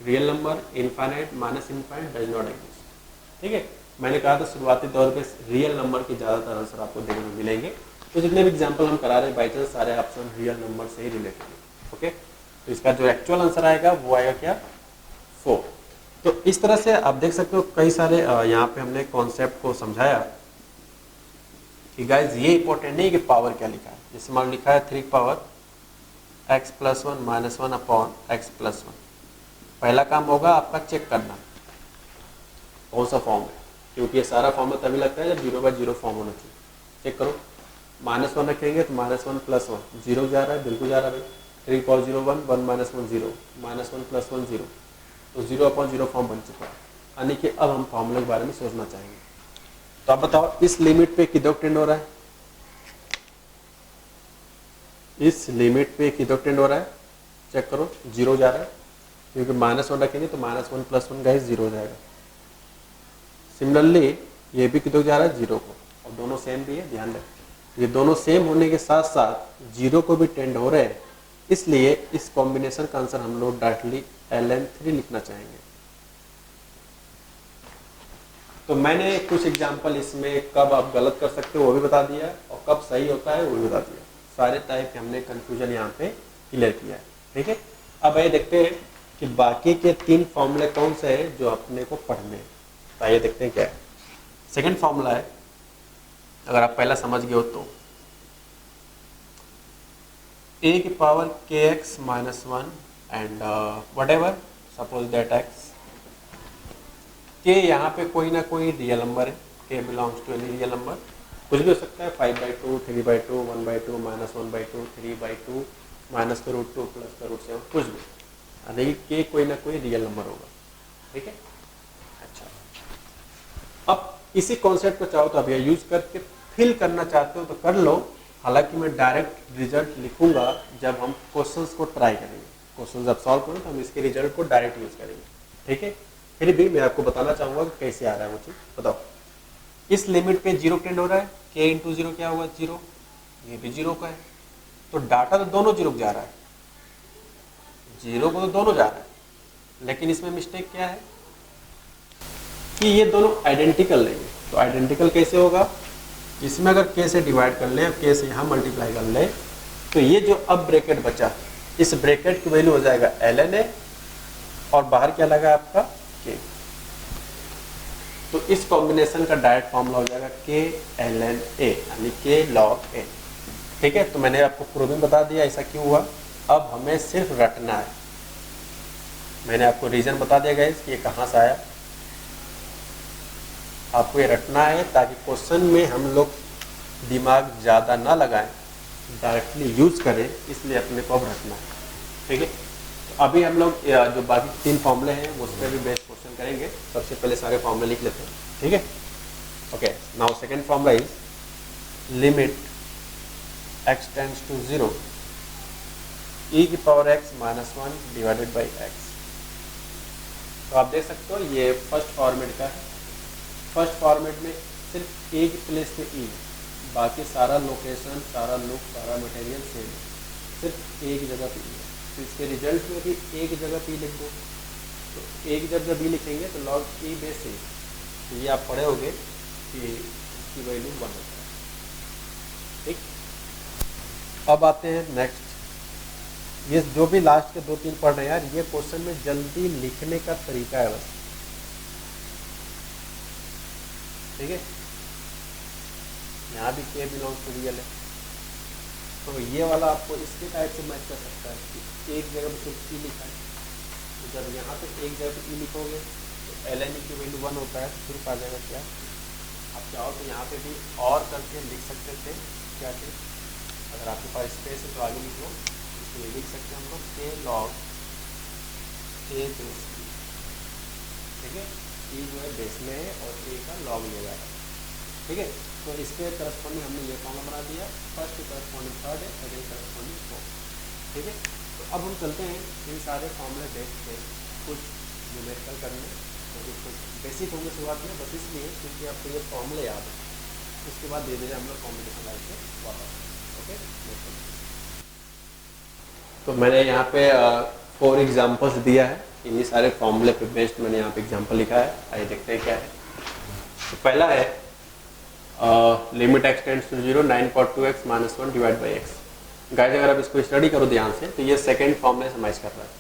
real number, infinite, minus infinite, does not exist. ठीक है, मैंने कहा था शुरुआती तौर पे रियल नंबर के ज़्यादातर आंसर आपको देखने को मिलेंगे। तो जितने भी एग्जाम्पल हम करा रहे हैं बाई चांस सारे ऑप्शन रियल नंबर से ही रिलेटेड है। ओके, तो इसका जो एक्चुअल आंसर आएगा वो आएगा क्या, 4। तो इस तरह से आप देख सकते हो कई सारे यहाँ पे हमने कॉन्सेप्ट को समझाया कि गाइज ये इंपॉर्टेंट नहीं कि पावर क्या लिखा है। जैसे मान लिखा है 3 पावर x + 1 - 1 अपॉन x + 1। पहला काम होगा आपका चेक करना कौन सा फॉर्म है, क्योंकि ये सारा फॉर्म में तभी लगता है जब 0/0 फॉर्म होना चाहिए। चेक करो, -1 रखेंगे तो -1 + 1, 0 जा रहा है, बिल्कुल जा रहा है भाई। 3 पावर 0 1, 1 - 1 0, -1 + 1 0, तो 0/0 फॉर्म बन चुका है। यानी कि अब हम फॉर्मूले के बारे में सोचना चाहेंगे। तो आप बताओ इस लिमिट पे किधर टेंड हो रहा है, इस लिमिट पे किधर टेंड हो रहा है, चेक करो, 0 जा रहा है, क्योंकि -1 रखेंगे तो -1 + 1 गाइस 0 हो जाएगा। सिमिलरली ये भी किधर जा रहा है, 0 को, और दोनों सेम भी है, ध्यान रखें। ये दोनों सेम होने के साथ साथ 0 को भी टेंड हो रहे हैं, इसलिए इस कॉम्बिनेशन का आंसर हम लोग डायरेक्टली ln3 लिखना चाहेंगे। तो मैंने कुछ एग्जाम्पल इसमें कब आप गलत कर सकते हो वो भी बता दिया, और कब सही होता है वो भी बता दिया। सारे टाइप के हमने कंफ्यूजन यहाँ पे क्लियर किया है। ठीक है, अब ये देखते हैं कि बाकी के 3 फॉर्मूले कौन से हैं जो अपने को पढ़ने हैं। तो आइए देखते हैं क्या है। सेकंड फॉर्मूला है, अगर आप पहला समझ गए हो तो a की पावर kx - 1 and whatever suppose that x, k यहाँ पे कोई ना कोई रियल नंबर है, k belongs to any real number, कुछ भी हो सकता है, 5/2, 3/2, 1/2, -1/2, 3/2, -√2 +√7, कुछ भी, यानी k कोई ना कोई रियल नंबर होगा। ठीक है, अच्छा, अब इसी कॉन्सेप्ट को चाहो तो अब यह यूज करके फिल करना चाहते हो तो कर लो। हालांकि मैं डायरेक्ट रिजल्ट लिखूंगा जब हम क्वेश्चंस को ट्राई करेंगे। क्वेश्चन जब सॉल्व करें तो हम इसके रिजल्ट को डायरेक्ट यूज करेंगे। ठीक है, फिर भी मैं आपको बताना चाहूंगा कि कैसे आ रहा है वो चीज। बताओ, इस लिमिट पे 0 टेंड हो रहा है, k × 0 क्या हुआ, 0, ये भी 0 का है, तो डाटा तो दोनों 0 को जा रहा है, 0 को तो दोनों जा रहा है, लेकिन इसमें मिस्टेक क्या है कि ये दोनों आइडेंटिकल लेंगे। तो आइडेंटिकल कैसे होगा, इसमें अगर k से डिवाइड कर ले, अब k से यहाँ मल्टीप्लाई कर ले, तो ये जो अब ब्रैकेट बचा, इस ब्रैकेट की वैल्यू हो जाएगा ln a, और बाहर क्या लगा आपका k। तो इस कॉम्बिनेशन का डायरेक्ट फॉर्मूला हो जाएगा k ln a, यानी k log a। ठीक है, तो मैंने आपको प्रूविंग बता दिया ऐसा क्यों हुआ। अब हमें सिर्फ रटना है। मैंने आपको रीजन बता दिया गाइस कि ये कहाँ से आया, आपको ये रटना है ताकि क्वेश्चन में हम लोग दिमाग ज़्यादा ना लगाएं, डायरेक्टली यूज करें, इसलिए अपने को अब रटना है। ठीक है, तो अभी हम लोग जो बाकी 3 फॉर्मूले हैं उस पर भी बेस्ट क्वेश्चन करेंगे। सबसे पहले सारे फॉर्मूले लिख लेते हैं। ठीक है, okay, now second formula is limit x tends to 0 e की power x - 1 divided by x। तो आप देख सकते हो ये फर्स्ट फॉर्मेट का है। फर्स्ट फॉर्मेट में सिर्फ ए की प्लेस पे ई, बाकी सारा लोकेशन, सारा लुक, सारा मटेरियल सेम है, सिर्फ ए की जगह पे ई है। तो इसके रिजल्ट में भी ए की जगह पे ई लिख दो। तो ए की जगह बी लिखेंगे तो log e बेस ए, तो ये आप पढ़े होंगे कि इसकी वैल्यू 1 होता है। ठीक, अब आते हैं नेक्स्ट। ये जो भी लास्ट के 2-3 पढ़ रहे हैं यार, ये क्वेश्चन में जल्दी लिखने का तरीका है बस। ठीक है, यहाँ भी k बिलोंग्स टू रियल है, तो ये वाला आपको इसके टाइप से मैच कर सकता है कि एक जगह पे सिर्फ ई लिखा है, तो जब यहाँ पे एक जगह पे ई लिखोगे तो ln e की वैल्यू 1 होता है, तो सिर्फ आ जाएगा क्या, आप चाहो तो यहाँ पे भी और करके लिख सकते थे क्या चीज़, अगर आपके पास स्पेस है तो आगे लिख लो, तो ये लिख सकते हैं हम लोग k log a base e, ठीक है। e जो है बेस में है और a का log लिया जा रहा है, ठीक है। तो इसके करस्पॉन्डिंग हमने ये फॉर्मूला बना दिया, फर्स्ट के करस्पॉन्डिंग थर्ड है, सेकेंड करस्पॉन्डिंग फोर्थ, ठीक है। तो अब हम चलते हैं इन सारे फॉर्मूले देख के कुछ न्यूमेरिकल करने, तो कुछ बेसिक होंगे शुरुआत में, बस इसलिए क्योंकि आपको ये फॉर्मूले याद है, उसके बाद धीरे धीरे हम लोग कॉम्पिटिशन लाइन से वापस, ओके। तो मैंने यहाँ पे 4 एग्जाम्पल्स दिया है, इन्हीं सारे फॉर्मूले पे बेस्ड मैंने यहाँ पे एग्जाम्पल लिखा है, आइए देखते हैं क्या है। तो पहला है limit x tends to 0 9.2x minus 1 divide by x. Guys अगर आप इसको स्टडी करो ध्यान से तो ये सेकंड फॉर्मूले से मैच कर रहा है,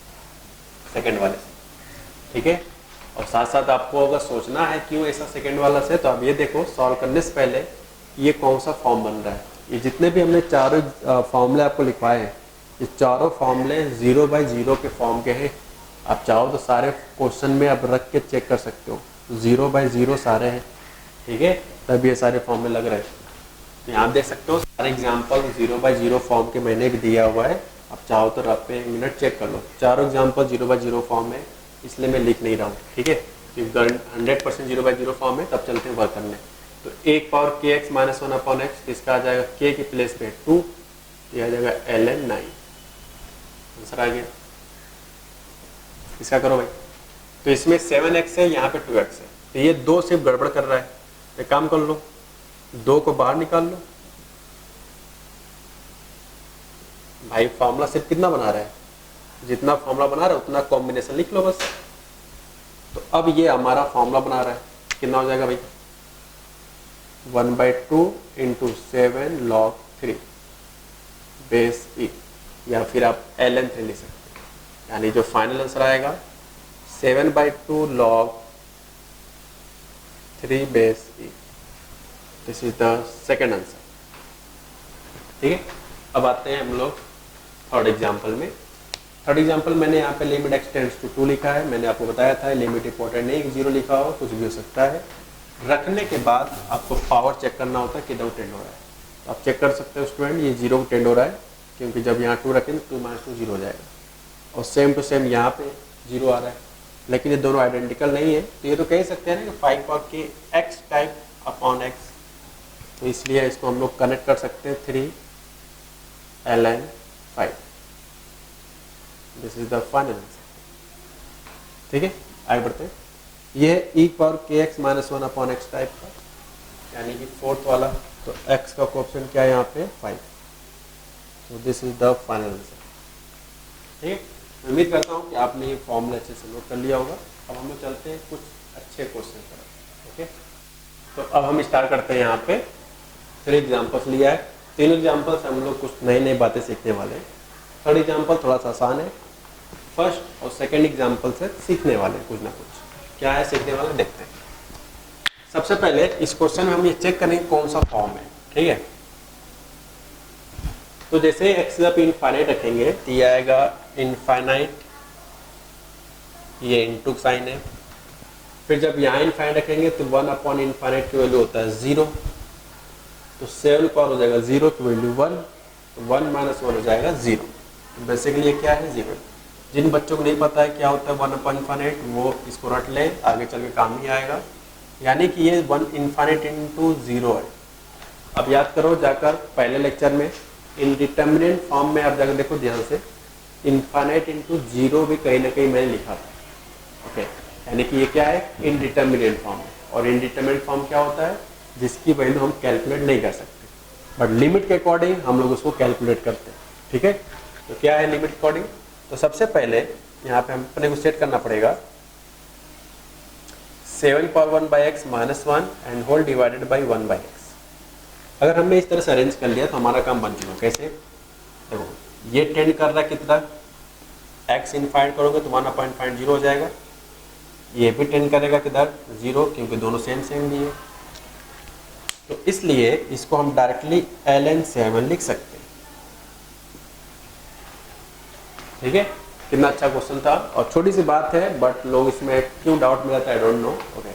सेकंड वाले से, ठीक है। और साथ साथ आपको अगर सोचना है क्यों ऐसा सेकंड वाला से, तो आप ये देखो सॉल्व करने से पहले ये कौन सा फॉर्म बन रहा है। ये जितने भी हमने चारों फॉर्मूले आपको लिखवाए हैं, ये चारों फॉर्मूले 0/0 के फॉर्म के हैं। आप चाहो तो सारे क्वेश्चन में आप रख के चेक कर सकते हो, 0/0 सारे हैं, ठीक है, तब ये सारे फॉर्मूले लग रहे हैं। तो यहाँ देख सकते हो सारे एग्जाम्पल 0/0 फॉर्म के मैंने भी दिया हुआ है, आप चाहो तो रफ पे 1 मिनट चेक कर लो। चारों एग्जाम्पल 0/0 फॉर्म है, इसलिए मैं लिख नहीं रहा हूँ, ठीक है। क्योंकि 100% 0/0 फॉर्म है, तब चलते हैं वर्क करने। तो 1 power kx minus 1 upon x, इसका आ जाएगा k की प्लेस पे 2, ये आ जाएगा ln 9, आंसर आ गया। इसका करो भाई। तो इसमें 7x है, यहाँ पे 2x है, तो ये 2 सिर्फ गड़बड़ कर रहा है, एक काम कर लो 2 को बाहर निकाल लो भाई। फॉर्मूला सिर्फ कितना बना रहा है, जितना फॉर्मूला बना रहा है उतना कॉम्बिनेशन लिख लो बस। तो अब ये हमारा फॉर्मूला बना रहा है, कितना हो जाएगा भाई 1/2 इंटू 7 log 3 बेस e, या फिर आप ln 3 लिख सकते हैं। यानी जो फाइनल आंसर आएगा 7/2 log 3 base e, this is the second answer, ठीक है। अब आते हैं हम लोग थर्ड एग्जाम्पल में। थर्ड एग्जाम्पल मैंने यहाँ पे लिमिट x टेंड्स टू 2 लिखा है। मैंने आपको बताया था लिमिट इंपॉर्टेंट नहीं कि 0 लिखा हो, कुछ भी हो सकता है। रखने के बाद आपको पावर चेक करना होता है किधर टेंड हो रहा है। तो आप चेक कर सकते हो स्टूडेंट, ये 0 टेंड हो रहा है, क्योंकि जब यहाँ 2 रखेंगे 2 - 2 0 हो जाएगा। और सेम टू सेम यहाँ पे 0 आ रहा है, लेकिन ये दोनों आइडेंटिकल नहीं है। तो ये तो कह सकते हैं ना कि 5 पावर के x टाइप अपॉन x, तो इसलिए इसको हम लोग कनेक्ट कर सकते हैं 3 ln 5। This is the final answer, ठीक है। आगे बढ़ते हैं। ये है e power kx minus 1 upon x type का, यानी कि फोर्थ वाला। तो x का कोएफिशिएंट क्या है यहाँ पे 5, तो this is the final answer, ठीक है। मैं उम्मीद करता हूँ कि आपने ये फॉर्मूला अच्छे से नोट कर लिया होगा। अब हम लोग चलते हैं कुछ अच्छे क्वेश्चन पर, ओके। तो अब हम स्टार्ट करते हैं। यहाँ पे 3 एग्जाम्पल्स लिया है, तीनों एग्जाम्पल्स हम लोग कुछ नई नई बातें सीखने वाले हैं। थर्ड एग्जाम्पल थोड़ा सा आसान है, फर्स्ट और सेकेंड एग्जाम्पल से सीखने वाले कुछ ना कुछ। क्या है सीखने वाले, देखते हैं। सबसे पहले इस क्वेश्चन में हम ये चेक करेंगे कौन सा फॉर्म है, ठीक है। तो जैसे एक्स जब इनफाइनाइट रखेंगे तो ये आएगा इनफाइनाइट, ये इनटू साइन है। फिर जब यहाँ इनफाइनाइट रखेंगे तो 1 अपॉन इनफाइनाइट की वैल्यू होता है 0, तो 7 पावर हो जाएगा 0 की वैल्यू 1, तो 1 - 1 हो जाएगा 0। तो बेसिकली ये क्या है 0। जिन बच्चों को नहीं पता है क्या होता है 1 अपॉन इनफाइनाइट, वो इसको रट ले, आगे चल के काम ही आएगा। यानी कि ये 1 इनफाइनाइट इंटू 0 है। अब याद करो जाकर पहले लेक्चर में इनडिटर्मिनेट फॉर्म में आप जाकर देखो ध्यान से, इनफाइनाइट इंटू 0 भी कहीं ना कहीं मैंने लिखा था, ओके। यानी कि ये क्या है इनडिटर्मिनेट फॉर्म है। और इनडिटर्मिनेट फॉर्म क्या होता है, जिसकी वैल्यू हम कैलकुलेट नहीं कर सकते, बट लिमिट के अकॉर्डिंग हम लोग उसको कैलकुलेट करते हैं, ठीक है। तो क्या है लिमिट के अकॉर्डिंग, तो सबसे पहले यहाँ पे हम अपने को सेट करना पड़ेगा 7 power 1/x minus 1 and whole divided by 1/x। अगर हमने इस तरह से अरेंज कर लिया तो हमारा काम बन चुका। कैसे, देखो ये टेंड कर रहा है कितना, x इनफाइनाइट करोगे तो 1/0 हो जाएगा। ये भी टेंड करेगा किधर 0, क्योंकि दोनों सेम सेम ही है। तो इसलिए इसको हम डायरेक्टली ln 7 लिख सकते हैं, ठीक है। कितना अच्छा क्वेश्चन था और छोटी सी बात है, बट लोग इसमें क्यों डाउट में रहता है, आई डोंट नो, ओके।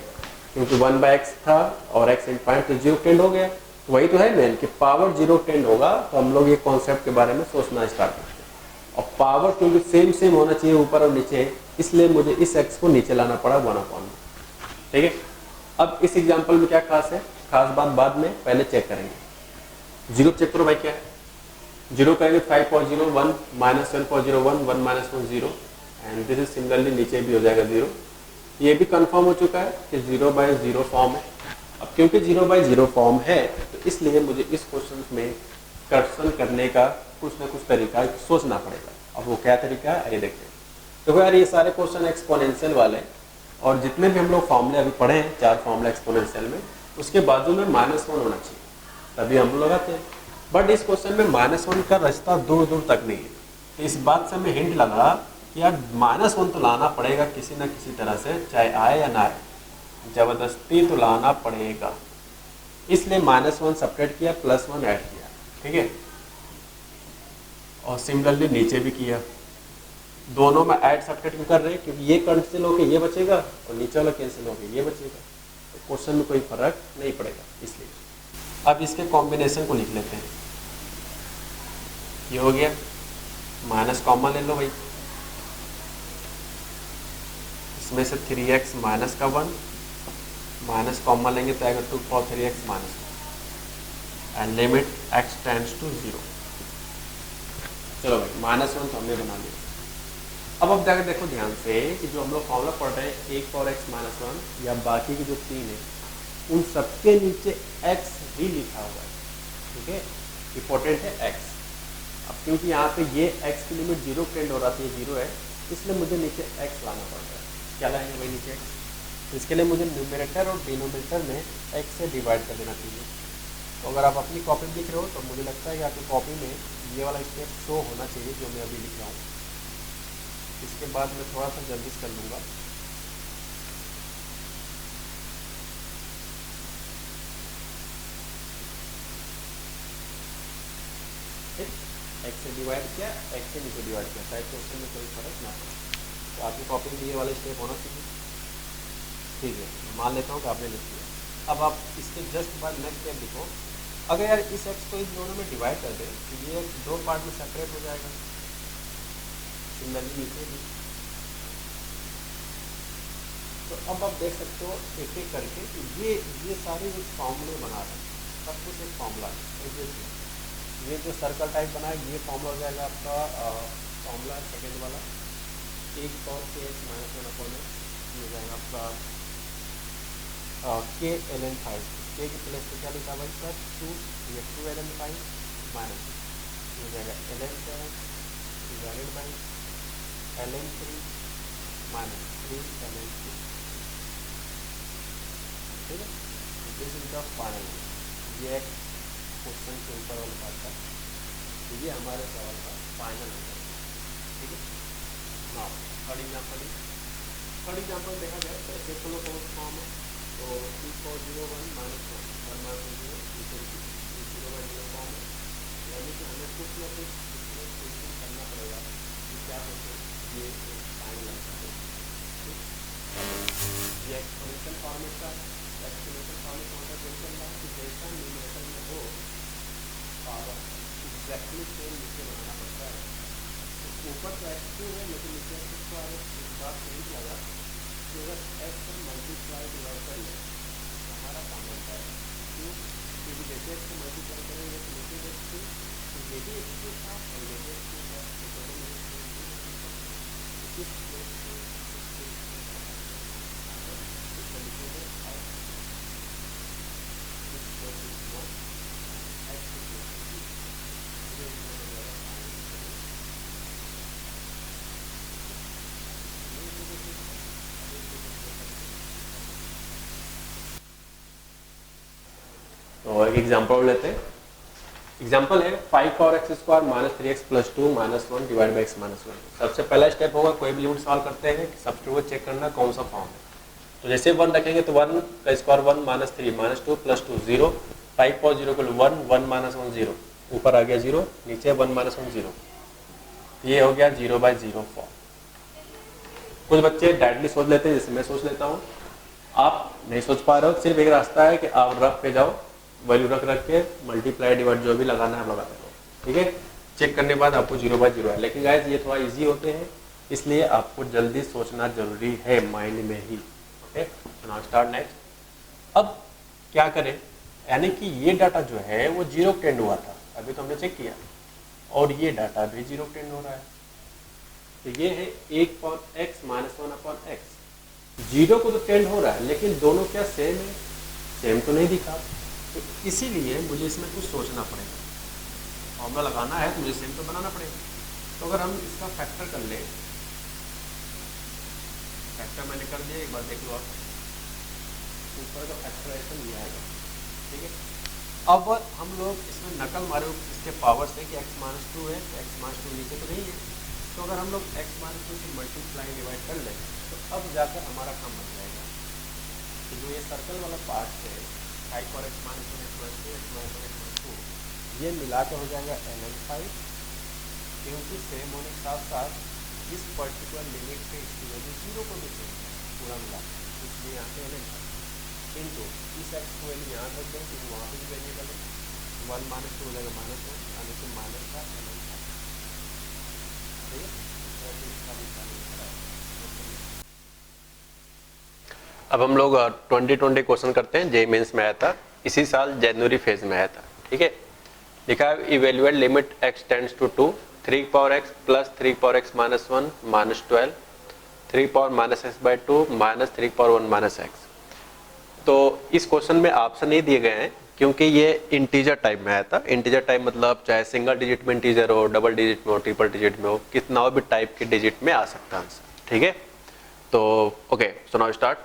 क्योंकि 1/x था और x इनफाइनाइट तो 0 टेंड हो गया। तो वही तो है मेन कि पावर 0 टेंड होगा तो हम लोग ये कॉन्सेप्ट के बारे में सोचना स्टार्ट करते हैं, और पावर क्योंकि सेम सेम होना चाहिए ऊपर और नीचे, इसलिए मुझे इस x को नीचे लाना पड़ा 1/, ठीक है। अब इस एग्जांपल में क्या खास है, खास बात बाद में, पहले चेक करेंगे। जीरो चेक करो भाई क्या है, जीरो करेंगे 5.01 -1.01 1 -1 0 एंड दिस इज सिमिलरली नीचे भी हो जाएगा 0। ये भी कंफर्म हो चुका है कि 0/0 फॉर्म है। अब क्योंकि 0/0 फॉर्म है तो इसलिए मुझे इस क्वेश्चन में करेक्शन करने का कुछ ना कुछ तरीका सोचना पड़ेगा। अब वो क्या तरीका है आइए देखते हैं। देखो यार ये सारे क्वेश्चन एक्सपोनेंशियल वाले हैं और जितने भी हम लोग फॉर्मूले अभी पढ़े हैं 4 फॉर्मूला एक्सपोनेंशियल में, उसके बाजू में -1 होना चाहिए तभी हम लोग लगाते हैं। बट इस क्वेश्चन में -1 का रास्ता दूर दूर तक नहीं है। तो इस बात से हमें हिंट लगा कि यार -1 तो लाना पड़ेगा किसी ना किसी तरह से, चाहे आए या ना आए, जबरदस्ती तो लाना पड़ेगा। इसलिए -1 सब्ट्रैक्ट किया, +1 ऐड किया, ठीक है। और सिमिलरली नीचे भी किया, दोनों में ऐड सब्ट्रैक्ट क्यों कर रहे हैं, क्योंकि ये कैंसिल होकर ये बचेगा और नीचे वाला कैंसिल होकर ये बचेगा, तो क्वेश्चन में कोई फर्क नहीं पड़ेगा इसलिए। अब इसके कॉम्बिनेशन को लिख लेते हैं। ये हो गया, माइनस कॉमन ले लो भाई, इसमें से 3x माइनस का 1 माइनस कॉमन लेंगे तो आएगा 2 for 3x minus and limit x tends to 0। चलो भाई -1 तो हमने बना लिया। अब जाकर देखो ध्यान से कि जो हम लोग फॉर्मूला पढ़ रहे हैं 1 for x माइनस 1 या बाकी की जो 3 है उन सबके नीचे x ही लिखा हुआ है, ठीक है। इंपॉर्टेंट है x। अब क्योंकि यहाँ पे ये x की लिमिट 0 टेंड हो रहा था, ये 0 है, इसलिए मुझे नीचे x लाना पड़ रहा है। क्या लाएंगे भाई नीचे x? तो इसके लिए मुझे न्यूमरेटर और डिनोमिनेटर में x से डिवाइड कर देना चाहिए। तो अगर आप अपनी कॉपी में लिख रहे हो तो मुझे लगता है कि आपकी कॉपी में ये वाला स्टेप शो होना चाहिए जो मैं अभी लिख रहा हूँ। इसके बाद मैं थोड़ा सा जल्दी कर लूँगा। x से डिवाइड किया, x से नीचे डिवाइड किया, शायद क्वेश्चन में कोई फर्क ना पड़े। तो आपकी कॉपी में ये वाला स्टेप होना चाहिए, ठीक है। मान लेता हूँ कि आपने लिख दिया। अब आप इसके जस्ट बाद नेक्स्ट स्टेप लिखो। अगर यार इस x को इन दोनों में डिवाइड कर दे तो ये दो पार्ट में सेपरेट हो जाएगा, सिमिलरली नीचे भी। तो अब आप देख सकते हो एक एक करके कि ये सारे जो फॉर्मूले बना रहे हैं सब कुछ एक फॉर्मूला है। ये जो सर्कल टाइप बना है ये फॉर्मूला हो जाएगा आपका फॉर्मूला सेकेंड वाला 1 cos kx minus 1 upon x, ये हो जाएगा आपका k ln 5, k की प्लेस पे क्या लिखा हुआ है सर 2, ये 2 ln 5 माइनस ये हो जाएगा ln 7 divided by ln 3 minus 3 ln 2, ठीक है। दिस इज द फाइनल, ये क्वेश्चन के ऊपर वाला पार्ट था, तो ये हमारे सवाल का फाइनल आंसर, ठीक है। नाउ थर्ड एग्जांपल देखा जाए तो ऐसे फॉर्म है तो 2.01 माइनस 1 माइनस 0 0/0 फॉर्म है, यानी कि हमें कुछ ना कुछ इसमें थिंकिंग करना पड़ेगा कि क्या होते ये फाइनल आंसर है। ये एक्सपोनेंशियल फॉर्म इसका एक्सपोनेंशियल फॉर्म में कौन सा क्वेश्चन था कि जैसा न्यूमरेटर में हो पावर एग्जैक्टली सेम नीचे बनाना पड़ता है। तो ऊपर तो x2 है लेकिन नीचे x2 आ रहा है। इस बात से ही लगा कि अगर x को मल्टीप्लाई डिवाइड कर ले तो हमारा काम बनता है क्यों, क्योंकि जैसे x को मल्टीप्लाई करेंगे तो नीचे x2 तो ये भी x2 था और ये भी x2 था, तो दोनों में इस प्लेस पे तो एक एग्जांपल लेते हैं। एग्जांपल है 5 cos x square minus 3x plus 2 minus 1 divide by x minus 1। सबसे पहला स्टेप होगा कोई भी लिमिट सॉल्व करते हैं सब्स्टिट्यूट चेक करना कौन सा फॉर्म है। तो जैसे 1 रखेंगे तो 1 का square 1 minus 3 minus 2 plus 2 0, 5 cos 0 को 1 1 माइनस 1 0, ऊपर आ गया 0 नीचे 1 माइनस 1 0, ये हो गया 0/0 फॉर्म। कुछ बच्चे डायरेक्टली सोच लेते हैं जैसे मैं सोच लेता हूँ, आप नहीं सोच पा रहे हो। सिर्फ एक रास्ता है कि आप रख पे जाओ, वैल्यू रख के मल्टीप्लाई डिवाइड जो भी लगाना है आप लगाते हो, ठीक है। चेक करने के बाद आपको 0/0 है। लेकिन गाइस ये थोड़ा इजी होते हैं, इसलिए आपको जल्दी सोचना जरूरी है माइंड में ही। ओके, तो नाउ स्टार्ट नेक्स्ट। अब क्या करें, यानी कि ये डाटा जो है वो 0 टेंड हुआ था, अभी तो हमने चेक किया, और ये डाटा भी 0 टेंड हो रहा है। तो ये है 1/x माइनस 1/x। 0 को तो टेंड हो रहा है, लेकिन दोनों क्या सेम है? सेम तो नहीं दिखा, तो इसीलिए मुझे इसमें कुछ सोचना पड़ेगा। फॉर्मूला लगाना है तो मुझे सेम तो बनाना पड़ेगा। तो अगर हम इसका फैक्टर कर ले, फैक्टर मैंने कर दिया, एक बार देख लो आप, ऊपर का फैक्टराइजेशन ये आएगा, ठीक है। अब हम लोग इसमें नकल मारे इसके पावर से कि x-2 है, तो x-2 नीचे तो नहीं है, तो अगर हम लोग x-2 से मल्टीप्लाई डिवाइड कर लें तो अब जाकर हमारा काम बन जाएगा। तो जो ये सर्कल वाला पार्ट है, 5 और x-1 x-2 x-2 ये मिलाकर हो जाएगा ln5, क्योंकि सेम होने के साथ साथ इस पर्टिकुलर लिमिट पे इसकी वैल्यू 0 को भी सेम है पूरा मिला, इसलिए यहाँ पे ln5 इंटू इस x को वैल्यू यहाँ रख दें, क्योंकि वहाँ पे भी वेरिएबल है, 1 - 2 हो जाएगा -1, यानी कि माइनस का ln5, ठीक है। अब हम लोग 2020 क्वेश्चन करते हैं, जेईई मेंस में आया था, इसी साल जनवरी फेज में आया था, ठीक है। लिखा है evaluate limit x tends to 2, 3x plus 3x minus 1 minus 12, 3 minus x/2 minus 3 minus x। तो इस क्वेश्चन में ऑप्शन नहीं दिए गए हैं, क्योंकि ये इंटीजर टाइप में आया था। इंटीजर टाइप मतलब चाहे सिंगल डिजिट में इंटीजर हो, डबल डिजिट में हो, ट्रिपल डिजिट में हो, कितना भी टाइप के डिजिट में आ सकता है आंसर, ठीक है। तो ओके, सो नाउ स्टार्ट।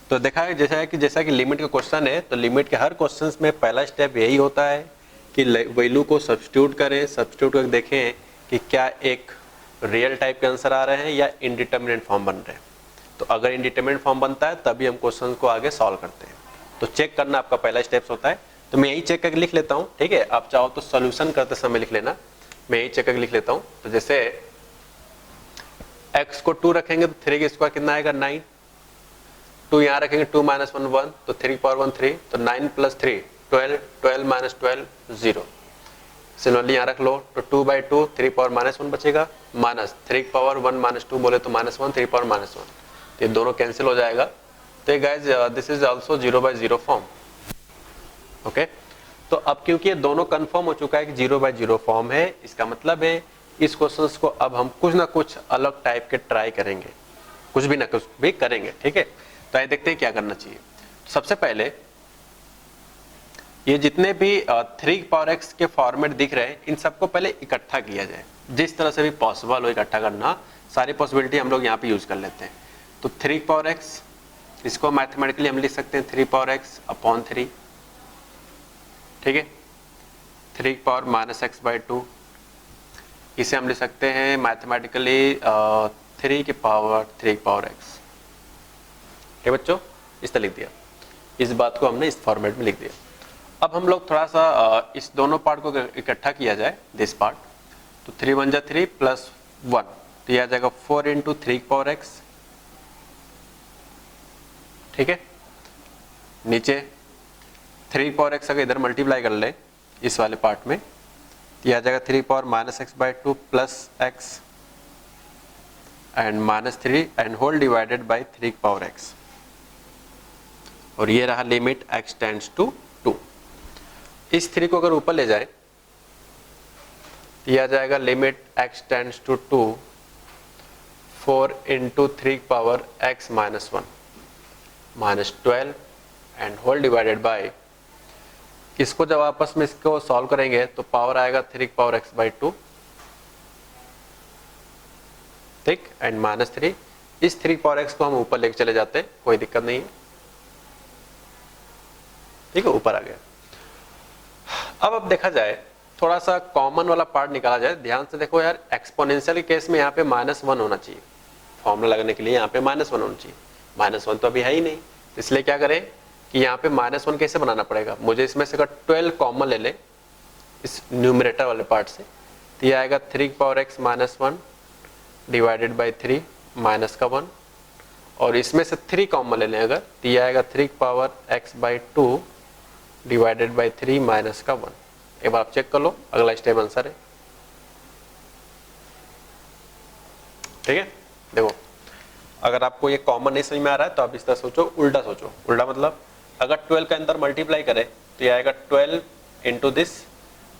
तो देखा है जैसा कि लिमिट का क्वेश्चन है, तो लिमिट के हर क्वेश्चन में पहला स्टेप यही होता है कि वैल्यू को सब्स्टिट्यूट करें, सब्स्टिट्यूट करके देखें कि क्या एक रियल टाइप के आंसर आ रहे हैं या इनडिटर्मिनेट फॉर्म बन रहे हैं। तो अगर इनडिटर्मिनेट फॉर्म बनता है तभी हम क्वेश्चन को आगे सॉल्व करते हैं। तो चेक करना आपका पहला स्टेप्स होता है। तो मैं यही चेक करके लिख लेता हूँ, ठीक है। आप चाहो तो सोल्यूशन करते समय लिख लेना, मैं यही चेक करके लिख लेता हूँ। तो जैसे x को 2 रखेंगे तो 3 का स्क्वायर कितना आएगा 9, 2 यहाँ रखेंगे 2 - 1 1, तो 3 3, तो 9 + 3 12, 12 - 12 0। सिमिलरली यहाँ रख लो, तो 2/2 3 - 1 बचेगा, माइनस 3 - 2 बोले तो -1 3 - 1, तो ये दोनों कैंसिल हो जाएगा। तो guys this is also 0/0 form, okay. तो अब क्योंकि ये दोनों कंफर्म हो चुका है कि 0/0 फॉर्म है, इसका मतलब है इस क्वेश्चंस को अब हम कुछ ना कुछ अलग टाइप के ट्राई करेंगे, कुछ भी ना कुछ भी करेंगे, ठीक है। तो आइए देखते हैं क्या करना चाहिए। तो सबसे पहले ये जितने भी 3x के फॉर्मेट दिख रहे हैं, इन सबको पहले इकट्ठा किया जाए, जिस तरह से भी पॉसिबल हो इकट्ठा करना। सारी पॉसिबिलिटी हम लोग यहाँ पे यूज कर लेते हैं। तो 3x, इसको मैथमेटिकली हम लिख सकते हैं 3x/3, ठीक है। 3 - x/2, इसे हम लिख सकते हैं मैथमेटिकली 3x, ठीक बच्चों, इस तरह लिख दिया। इस बात को हमने इस फॉर्मेट में लिख दिया। अब हम लोग थोड़ा सा इस दोनों पार्ट को इकट्ठा किया जाए, दिस पार्ट। तो 3 × 1 3 + 1, तो यह आ जाएगा 4 × 3x, ठीक है। नीचे 3x अगर इधर मल्टीप्लाई कर ले इस वाले पार्ट में, यह आ जाएगा 3 - x/2 + x and -3 and whole divided by 3x, और ये रहा लिमिट x टेंड्स टू 2। इस 3 को अगर ऊपर ले जाए तो यह आ जाएगा limit x tends to 2, 4 × 3x - 1 -12 and whole divided by, इसको जब आपस में इसको सॉल्व करेंगे तो पावर आएगा 3x/2, ठीक, एंड -3। इस 3x को हम ऊपर लेके चले जाते हैं, कोई दिक्कत नहीं है, ठीक है, ऊपर आ गया। अब देखा जाए, थोड़ा सा कॉमन वाला पार्ट निकाला जाए। ध्यान से देखो यार, एक्सपोनेंशियल के केस में यहाँ पे -1 होना चाहिए, फॉर्मूला लगने के लिए यहाँ पे -1 होना चाहिए। -1 तो अभी है ही नहीं, तो इसलिए क्या करें कि यहाँ पे -1 कैसे बनाना पड़ेगा। मुझे इसमें से अगर 12 कॉमन ले ले इस न्यूमरेटर वाले पार्ट से, तो ये आएगा 3x - 1 डिवाइडेड बाई 3 माइनस का 1, और इसमें से 3 कॉमन ले लें अगर, तो ये आएगा 3x/2 डिवाइडेड बाई 3 माइनस का 1। एक बार आप चेक कर लो, अगला स्टेप आंसर है। ठीक है। देखो अगर आपको ये कॉमन नहीं समझ में आ रहा है तो आप इस तरह सोचो, उल्टा सोचो। उल्टा मतलब अगर 12 के अंदर मल्टीप्लाई करें तो ये आएगा 12 इंटू दिस,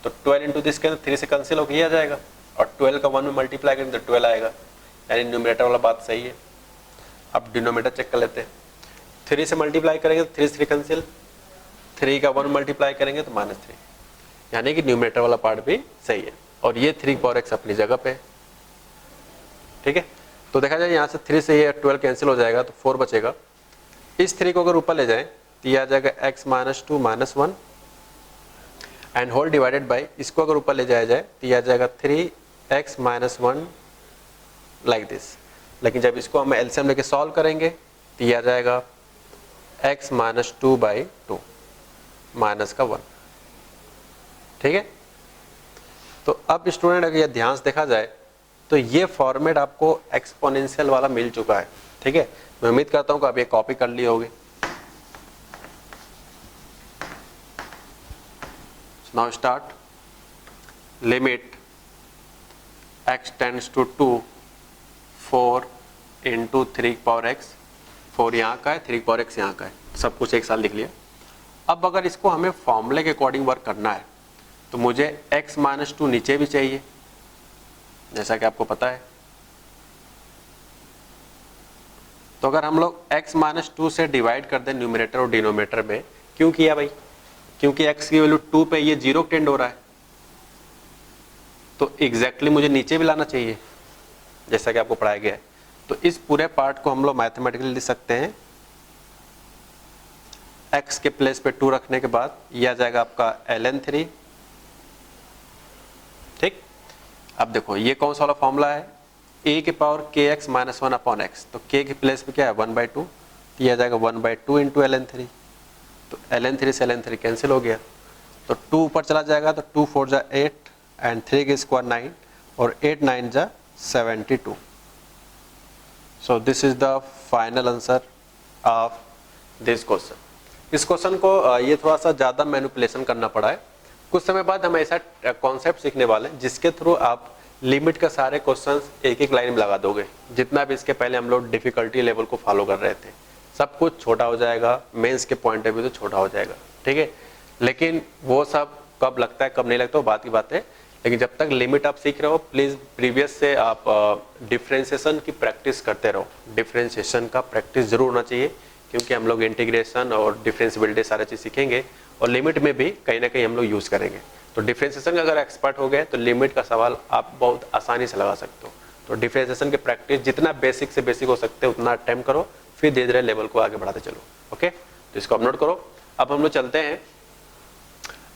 तो 12 इंटू दिस के अंदर 3 से कैंसिल होकर ये आ जाएगा, और 12 का 1 में मल्टीप्लाई करेंगे तो 12 आएगा, यानी न्यूमरेटर वाला बात सही है। अब डिनोमिनेटर चेक कर लेते हैं। 3 से मल्टीप्लाई करेंगे तो 3 से 3 कैंसिल, 3 का 1 मल्टीप्लाई करेंगे तो -3, यानी कि न्यूमरेटर वाला पार्ट भी सही है, और ये 3 अपनी जगह पे। ठीक है, तो देखा जाए यहाँ से 3 से ये 12 कैंसिल हो जाएगा तो 4 बचेगा। इस 3 को अगर ऊपर ले जाएं तो ये आ जाएगा x - 2 - 1 and whole divided by, इसको अगर ऊपर ले जाया जाए तो ये आ जाएगा 3x - 1 लाइक दिस। लेकिन जब इसको हम एलसीएम लेके सॉल्व करेंगे तो ये आ जाएगा x - 2/2 माइनस का 1। ठीक है, तो अब स्टूडेंट अगर ये ध्यान से देखा जाए तो ये फॉर्मेट आपको एक्सपोनेंशियल वाला मिल चुका है। ठीक है, मैं उम्मीद करता हूं कि आप ये कॉपी कर लिए होगे। Now start, limit x tends to 2 4 into 3x, 4 यहाँ का है, 3x यहाँ का है, सब कुछ एक साथ लिख लिया। अब अगर इसको हमें फॉर्मूले के अकॉर्डिंग वर्क करना है तो मुझे x - 2 नीचे भी चाहिए, जैसा कि आपको पता है। तो अगर हम लोग x - 2 से डिवाइड कर दें न्यूमरेटर और डिनोमिनेटर में, क्यों किया भाई? क्योंकि x की वैल्यू 2 पे ये 0 टेंड हो रहा है, तो एग्जैक्टली मुझे नीचे भी लाना चाहिए जैसा कि आपको पढ़ाया गया है। तो इस पूरे पार्ट को हम लोग मैथमेटिकली लिख सकते हैं, x के प्लेस पे 2 रखने के बाद ये आ जाएगा आपका ln3। ठीक, अब देखो ये कौन सा वाला फॉर्मूला है, a के पावर kx - 1 अपॉन x, तो k के प्लेस पे क्या है 1/2, तो ये आ जाएगा 1/2 इंटू ln3, तो ln3 से ln3 कैंसिल हो गया, तो 2 ऊपर चला जाएगा तो 2 4 जा 8 एंड 3 के स्क्वायर 9 और 8 9 जा 72। So this is the final answer of this question. इस क्वेश्चन को ये थोड़ा सा ज़्यादा मैनिपुलेशन करना पड़ा है। कुछ समय बाद हम ऐसा कॉन्सेप्ट सीखने वाले हैं जिसके थ्रू आप लिमिट का सारे क्वेश्चंस एक एक लाइन में लगा दोगे। जितना भी इसके पहले हम लोग डिफिकल्टी लेवल को फॉलो कर रहे थे सब कुछ छोटा हो जाएगा, मेंस के पॉइंट ऑफ व्यू तो छोटा हो जाएगा। ठीक है, लेकिन वो सब कब लगता है कब नहीं लगता वो बात की बात है। लेकिन जब तक लिमिट आप सीख रहे हो प्लीज़ प्रीवियस से आप डिफ्रेंशिएशन की प्रैक्टिस करते रहो। डिफ्रेंशिएशन का प्रैक्टिस जरूर होना चाहिए, क्योंकि हम लोग इंटीग्रेशन और डिफरेंशिएबिलिटी सारा चीज़ सीखेंगे और लिमिट में भी कहीं ना कहीं हम लोग यूज़ करेंगे। तो डिफरेंशिएशन का अगर एक्सपर्ट हो गए तो लिमिट का सवाल आप बहुत आसानी से लगा सकते हो। तो डिफरेंशिएशन की प्रैक्टिस जितना बेसिक से बेसिक हो सकते हैं उतना अटेम्प्ट करो, फिर धीरे धीरे लेवल को आगे बढ़ाते चलो। ओके, तो इसको आप नोट करो। अब हम लोग चलते हैं,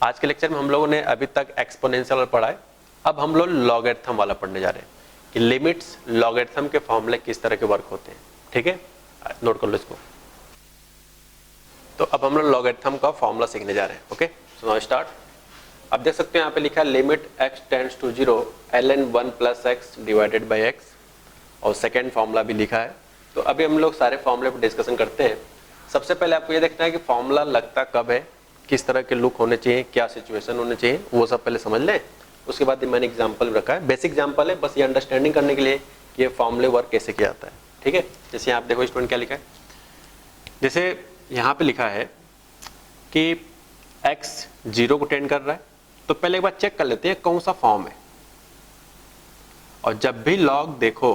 आज के लेक्चर में हम लोगों ने अभी तक एक्सपोनेंशियल वाला पढ़ा है, अब हम लोग लॉगरिथम वाला पढ़ने जा रहे हैं कि लिमिट्स लॉगरिथम के फॉर्मूले किस तरह के वर्क होते हैं। ठीक है, नोट कर लो इसको। तो अब हम लोग लॉगरिथम का फॉर्मूला सीखने जा रहे हैं। Okay, so now start. आप देख सकते हैं यहाँ पे लिखा है limit x tends to 0 ln 1 + x divided by x, और सेकेंड फॉर्मूला भी लिखा है। तो अभी हम लोग सारे फॉर्मूले पर डिस्कशन करते हैं। सबसे पहले आपको ये देखना है कि फॉर्मूला लगता कब है, किस तरह के लुक होने चाहिए, क्या सिचुएशन होने चाहिए, वो सब पहले समझ लें। उसके बाद मैंने एग्जाम्पल रखा है, बेसिक एग्जाम्पल है, बस ये अंडरस्टैंडिंग करने के लिए कि ये फॉर्मूले वर्क कैसे किया जाता है। ठीक है, जैसे आप देखो स्टूडेंट क्या लिखा है, जैसे यहाँ पे लिखा है कि x 0 को टेंड कर रहा है, तो पहले एक बार चेक कर लेते हैं कौन सा फॉर्म है। और जब भी लॉग देखो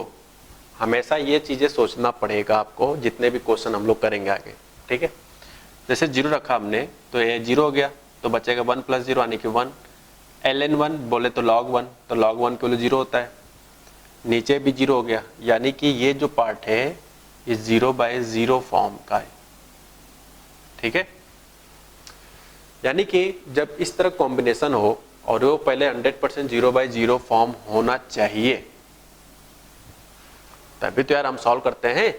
हमेशा ये चीजें सोचना पड़ेगा आपको, जितने भी क्वेश्चन हम लोग करेंगे आगे। ठीक है, जैसे 0 रखा हमने तो ये 0 हो गया, तो बचेगा 1 + 0 यानी कि 1। ln 1 बोले तो log 1, तो log 1 के लिए 0 होता है, नीचे भी 0 हो गया, यानी कि ये जो पार्ट है ये 0/0 फॉर्म का है। ठीक है, यानी कि जब इस तरह कॉम्बिनेशन हो और वो पहले 100% 0/0 फॉर्म होना चाहिए, तभी तो यार हम सॉल्व करते हैं।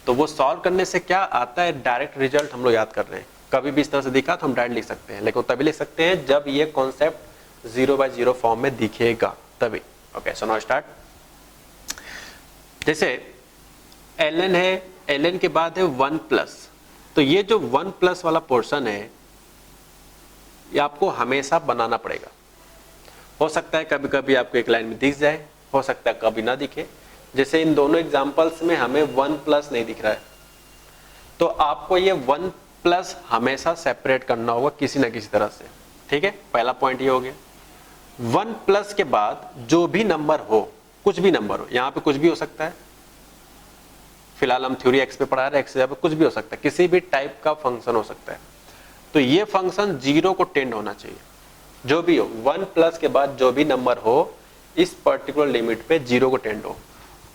तो वो सॉल्व करने से क्या आता है, डायरेक्ट रिजल्ट हम लोग याद कर रहे हैं। कभी भी इस तरह से दिखा तो हम डायरेक्ट लिख सकते हैं, लेकिन तभी लिख सकते हैं जब ये कॉन्सेप्ट 0/0 फॉर्म में दिखेगा तभी। Okay, so now start. जैसे ln है, ln के बाद है 1+, तो ये जो 1+ वाला पोर्शन है ये आपको हमेशा बनाना पड़ेगा। हो सकता है कभी कभी आपको एक लाइन में दिख जाए, हो सकता है कभी ना दिखे, जैसे इन दोनों एग्जांपल्स में हमें 1 प्लस नहीं दिख रहा है, तो आपको ये 1 प्लस हमेशा सेपरेट करना होगा किसी ना किसी तरह से। ठीक है, पहला पॉइंट ये हो गया। 1 प्लस के बाद जो भी नंबर हो, कुछ भी नंबर हो, यहां पे कुछ भी हो सकता है, फिलहाल हम थ्योरी एक्स पे पढ़ा रहे हैं, एक्स से कुछ भी हो सकता है, किसी भी टाइप का फंक्शन हो सकता है, तो ये फंक्शन 0 को टेंड होना चाहिए। जो भी हो, 1 प्लस के बाद जो भी नंबर हो इस पर्टिकुलर लिमिट पे 0 को टेंड हो,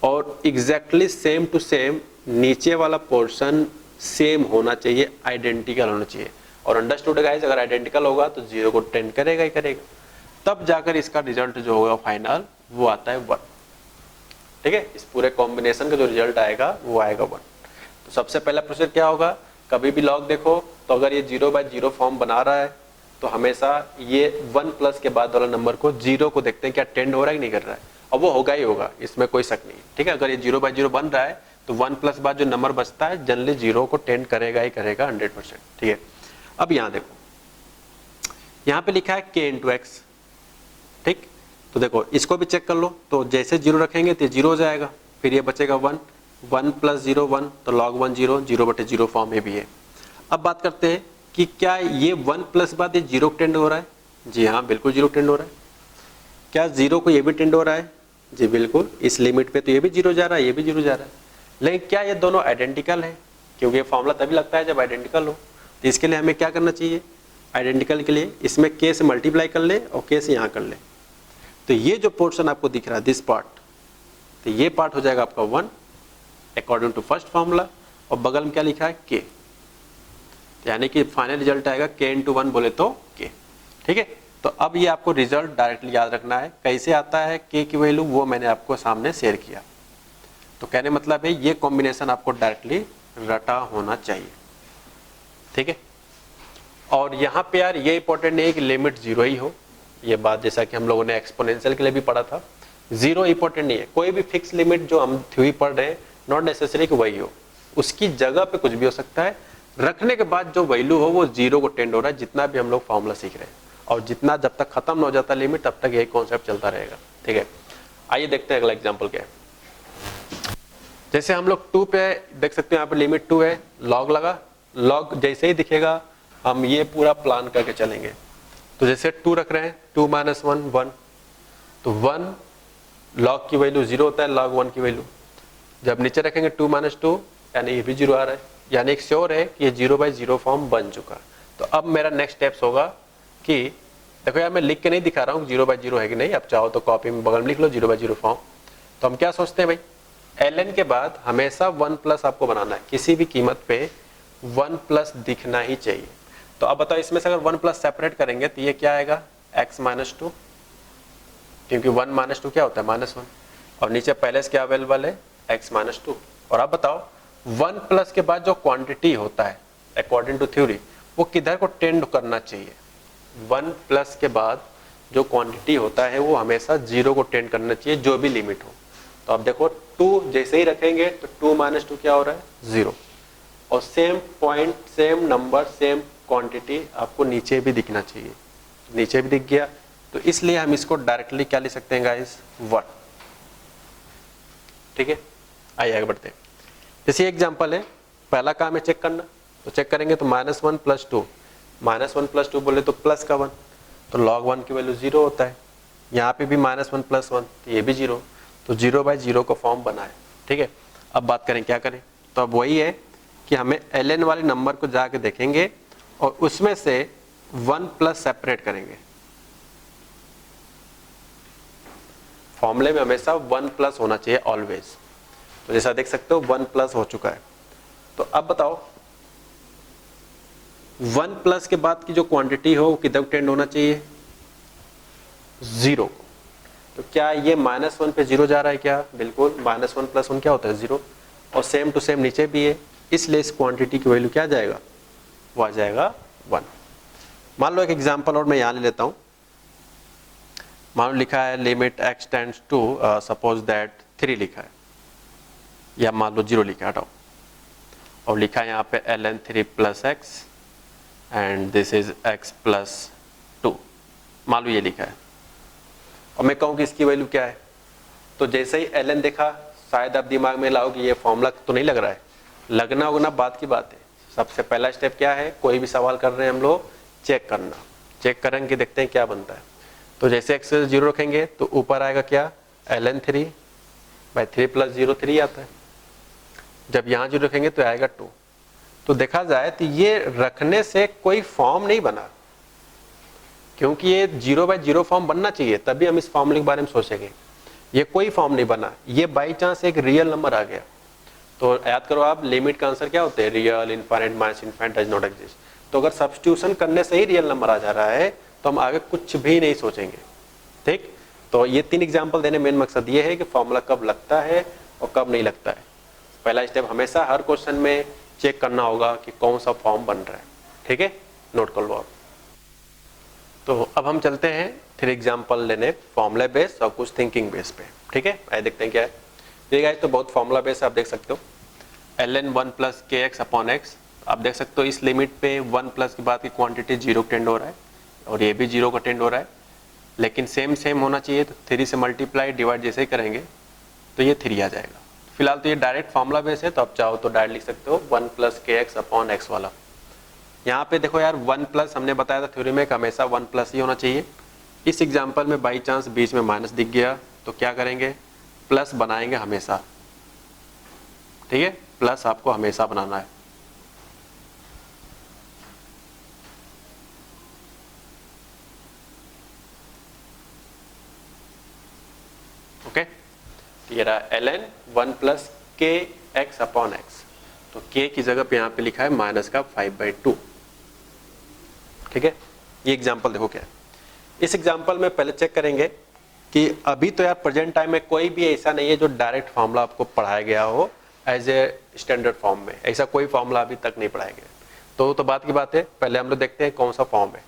और एग्जैक्टली सेम टू सेम नीचे वाला पोर्शन सेम होना चाहिए, आइडेंटिकल होना चाहिए। और अंडरस्टूड गाइस, अगर आइडेंटिकल होगा तो 0 को टेंड करेगा ही करेगा, तब जाकर इसका रिजल्ट जो होगा फाइनल वो आता है 1। ठीक है, इस पूरे कॉम्बिनेशन का जो रिजल्ट आएगा वो आएगा 1। तो सबसे पहला प्रोसीजर क्या होगा, कभी भी लॉग देखो तो अगर ये 0/0 फॉर्म बना रहा है तो हमेशा ये 1 प्लस के बाद वाला नंबर को 0 को देखते हैं क्या टेंड हो रहा है कि नहीं कर रहा है, और वो होगा ही होगा, इसमें कोई शक नहीं। ठीक है, अगर ये 0/0 बन रहा है तो 1 प्लस बाद जो नंबर बचता है जनरली 0 को टेंड करेगा ही करेगा 100%। ठीक है, अब यहाँ देखो, यहाँ पे लिखा है k इंटू एक्स। ठीक, तो देखो इसको भी चेक कर लो, तो जैसे 0 रखेंगे तो 0 हो जाएगा, फिर ये बचेगा 1, 1 प्लस 0 1, तो log 1 0, 0/0 फॉर्म में भी है। अब बात करते हैं कि क्या ये 1 प्लस बाद ये 0 टेंड हो रहा है? जी हाँ, बिल्कुल 0 टेंड हो रहा है। क्या 0 को ये भी टेंड हो रहा है? जी बिल्कुल, इस लिमिट पे तो ये भी 0 जा रहा है, ये भी 0 जा रहा है। लेकिन क्या ये दोनों आइडेंटिकल है? क्योंकि ये फॉर्मूला तभी लगता है जब आइडेंटिकल हो। तो इसके लिए हमें क्या करना चाहिए? आइडेंटिकल के लिए इसमें k से मल्टीप्लाई कर ले और k से यहाँ कर ले, तो ये जो पोर्शन आपको दिख रहा है दिस पार्ट, तो ये पार्ट हो जाएगा आपका 1 अकॉर्डिंग टू फर्स्ट फॉर्मूला, और बगल में क्या लिखा है k, यानी कि फाइनल रिजल्ट आएगा k इंटू 1 बोले तो k। ठीक है, तो अब ये आपको रिजल्ट डायरेक्टली याद रखना है। कैसे आता है k की वैल्यू, वो मैंने आपको सामने शेयर किया। तो कहने मतलब है ये कॉम्बिनेशन आपको डायरेक्टली रटा होना चाहिए। ठीक है, और यहाँ पे यार ये इंपॉर्टेंट नहीं है कि लिमिट 0 ही हो, ये बात जैसा कि हम लोगों ने एक्सपोनेंशियल के लिए भी पढ़ा था, 0 इंपॉर्टेंट नहीं है। कोई भी फिक्स लिमिट जो हम थ्योरी पढ़ रहे हैं नॉट नेसेसरी कि वही हो, उसकी जगह पे कुछ भी हो सकता है। रखने के बाद जो वैल्यू हो वो 0 को टेंड हो रहा है, जितना भी हम लोग फॉर्मूला सीख रहे हैं, और जितना जब तक खत्म न हो जाता लिमिट तब तक यही कॉन्सेप्ट चलता रहेगा। ठीक है, आइए देखते हैं अगला एग्जाम्पल क्या है। जैसे हम लोग 2 पे देख सकते हैं, यहाँ पे लिमिट 2 है, लॉग लगा, लॉग जैसे ही दिखेगा हम ये पूरा प्लान करके चलेंगे। तो जैसे 2 रख रहे हैं, 2 - 1 1, तो 1 लॉग की वैल्यू 0 होता है, लॉग 1 की वैल्यू। जब नीचे रखेंगे 2 - 2, यानी ये भी 0 आ रहा है, यानी एक श्योर है कि ये 0/0 फॉर्म बन चुका। तो अब मेरा नेक्स्ट स्टेप्स होगा कि देखो यार, मैं लिख के नहीं दिखा रहा हूँ 0/0 है कि नहीं, अब चाहो तो कॉपी में बगल में लिख लो 0/0 फॉर्म। तो हम क्या सोचते हैं भाई, ln के बाद हमेशा 1 प्लस आपको बनाना है, किसी भी कीमत पे 1 प्लस दिखना ही चाहिए। तो अब बताओ इसमें से अगर 1 प्लस सेपरेट करेंगे तो ये क्या आएगा, x - 2, क्योंकि 1 - 2 क्या होता है -1, और नीचे पहले से क्या अवेलेबल है x - 2। और अब बताओ 1 प्लस के बाद जो क्वांटिटी होता है अकॉर्डिंग टू थ्योरी वो किधर को टेंड करना चाहिए? 1 प्लस के बाद जो क्वांटिटी होता है वो हमेशा 0 को टेंड करना चाहिए, जो भी लिमिट हो। तो अब देखो 2 जैसे ही रखेंगे तो 2 - 2 क्या हो रहा है 0, और same point, same number, same quantity आपको नीचे भी दिखना चाहिए। नीचे भी दिख गया, तो इसलिए हम इसको डायरेक्टली क्या लिख सकते हैं गाइस, 1। ठीक है, आइए आगे बढ़ते हैं। जैसे एग्जांपल है, पहला काम है चेक करना, तो चेक करेंगे तो -1 + 2, -1 + 2 बोले तो प्लस का 1, तो log 1 की वैल्यू 0 होता है। यहाँ पे भी -1 + 1, तो ये भी 0, तो 0/0 का फॉर्म बना है। ठीक है, अब बात करें क्या करें, तो अब वही है कि हमें ln वाले नंबर को जाके देखेंगे और उसमें से 1 प्लस सेपरेट करेंगे। फॉर्मूले में हमेशा 1 प्लस होना चाहिए ऑलवेज। तो जैसा देख सकते हो 1 प्लस हो चुका है। तो अब बताओ 1 प्लस के बाद की जो क्वांटिटी हो वो किधर टेंड होना चाहिए, 0। तो क्या ये -1 पे 0 जा रहा है क्या? बिल्कुल, -1 + 1 क्या होता है 0, और सेम टू सेम नीचे भी है, इसलिए इस क्वांटिटी की वैल्यू क्या जाएगा, वो आ जाएगा 1। मान लो एक एग्जांपल और मैं यहाँ ले लेता हूँ। मान लो लिखा है limit x tends to suppose that 3 लिखा है, या मान लो 0 लिखा है, हटाओ, और लिखा है यहाँ पे ln 3 + x and this is x + 2, मान लो ये लिखा है, और मैं कहूँ कि इसकी वैल्यू क्या है। तो जैसे ही ln देखा शायद आप दिमाग में लाओ कि ये फॉर्मूला तो नहीं लग रहा है, लगना उगना बात की बात है। सबसे पहला स्टेप क्या है, कोई भी सवाल कर रहे हैं हम लोग, चेक करना, चेक करेंगे देखते हैं क्या बनता है। तो जैसे x 0 रखेंगे तो ऊपर आएगा क्या, ln 3 बाई 3 + 0 3 आता है। जब यहाँ 0 रखेंगे तो आएगा 2। तो देखा जाए तो ये रखने से कोई फॉर्म नहीं बना, क्योंकि ये 0/0 फॉर्म बनना चाहिए तभी हम इस फॉर्मूले के बारे में सोचेंगे। ये कोई फॉर्म नहीं बना, ये बाई चांस एक रियल नंबर आ गया। तो याद करो आप, लिमिट का आंसर क्या होते हैं, real, infinite, minus infinite, does not exist. तो अगर सब्स्टिट्यूशन करने से ही रियल नंबर आ जा रहा है तो हम आगे कुछ भी नहीं सोचेंगे। ठीक, तो ये 3 एग्जाम्पल देने मेन मकसद ये है कि फॉर्मूला कब लगता है और कब नहीं लगता है। पहला स्टेप हमेशा हर क्वेश्चन में चेक करना होगा कि कौन सा फॉर्म बन रहा है। ठीक है, नोट कर लो आप। तो अब हम चलते हैं 3 एग्जाम्पल लेने फॉर्मूला बेस और कुछ थिंकिंग बेस पे। ठीक है, आइए देखते हैं क्या है। ये गाइस तो बहुत फॉर्मूला बेस आप देख सकते हो, ln 1 + kx/x। आप देख सकते हो इस लिमिट पे 1 प्लस के बाद की क्वांटिटी 0 टेंड हो रहा है और ये भी 0 का टेंड हो रहा है, लेकिन सेम होना चाहिए। तो 3 से मल्टीप्लाई डिवाइड जैसे ही करेंगे तो ये 3 आ जाएगा। फिलहाल तो ये डायरेक्ट फॉर्मूला बेस है, तो आप चाहो तो डायरेक्ट लिख सकते हो 1 + kx/x वाला। यहाँ पे देखो यार 1 प्लस हमने बताया था थ्योरी में हमेशा 1 प्लस ही होना चाहिए। इस एग्जाम्पल में बाई चांस बीच में माइनस दिख गया तो क्या करेंगे, प्लस बनाएंगे हमेशा। ठीक है, प्लस आपको हमेशा बनाना है। ओके, ये रहा ln 1 + kx/x। तो k की जगह पे यहाँ पे लिखा है माइनस का 5/2। ठीक है, ये एग्जाम्पल देखो क्या है। इस एग्जाम्पल में पहले चेक करेंगे कि अभी तो यार प्रेजेंट टाइम में कोई भी ऐसा नहीं है जो डायरेक्ट फॉर्मूला आपको पढ़ाया गया हो एज ए स्टैंडर्ड फॉर्म में। ऐसा कोई फॉर्मूला अभी तक नहीं पढ़ाया गया। तो बात की बात है, पहले हम लोग देखते हैं कौन सा फॉर्म है।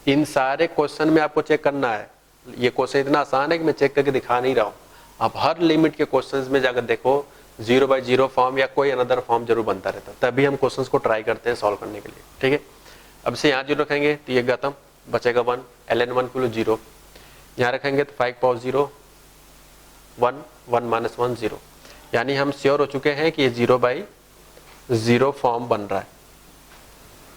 इन सारे क्वेश्चन में आपको चेक करना है। ये क्वेश्चन इतना आसान है कि मैं चेक करके दिखा नहीं रहा हूँ। आप हर लिमिट के क्वेश्चंस में जाकर देखो 0/0 फॉर्म या कोई अनदर फॉर्म जरूर बनता रहता है, तभी हम क्वेश्चंस को ट्राई करते हैं सॉल्व करने के लिए। ठीक है, अब से यहाँ 0 रखेंगे तो ये खत्म, बचेगा 1, ln 1 = 0। यहाँ रखेंगे तो 5 × 0 1, 1 - 1 0। यानी हम श्योर हो चुके हैं कि ये 0/0 फॉर्म बन रहा है।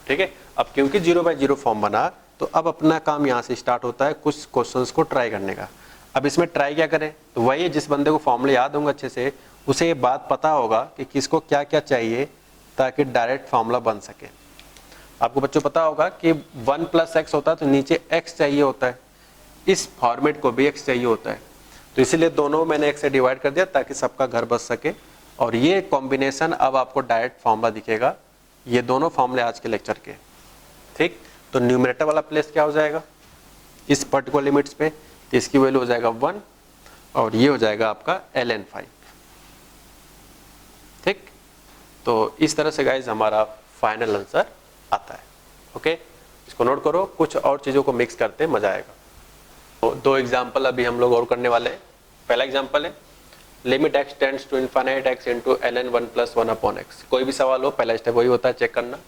ठीक है, अब क्योंकि 0/0 फॉर्म बना तो अब अपना काम यहाँ से स्टार्ट होता है कुछ क्वेश्चंस को ट्राई करने का। अब इसमें ट्राई क्या करें, तो वही जिस बंदे को फॉर्मूला याद होंगे अच्छे से, उसे ये बात पता होगा कि किसको क्या क्या चाहिए ताकि डायरेक्ट फॉर्मूला बन सके। आपको बच्चों पता होगा कि 1 + x होता है तो नीचे x चाहिए होता है, इस फॉर्मेट को भी x चाहिए होता है। तो इसीलिए दोनों मैंने x से डिवाइड कर दिया ताकि सबका घर बच सके। और ये कॉम्बिनेशन अब आपको डायरेक्ट फॉर्मूला दिखेगा। ये दोनों फॉर्मूले आज के लेक्चर के। ठीक, तो न्यूमरेटर वाला प्लेस क्या हो जाएगा इस पर्टिकुलर लिमिट्स पे, तो इसकी वैल्यू हो जाएगा 1 और ये हो जाएगा आपका ln 5। ठीक, तो इस तरह से गाइज हमारा फाइनल आंसर आता है। ओके, इसको नोट करो, कुछ और चीजों को मिक्स करते मजा आएगा। तो 2 एग्जाम्पल अभी हम लोग और करने वाले हैं। पहला एग्जाम्पल है limit x tends to infinite x × ln 1 + 1/x। कोई भी सवाल हो पहला स्टेप वही होता है चेक करना।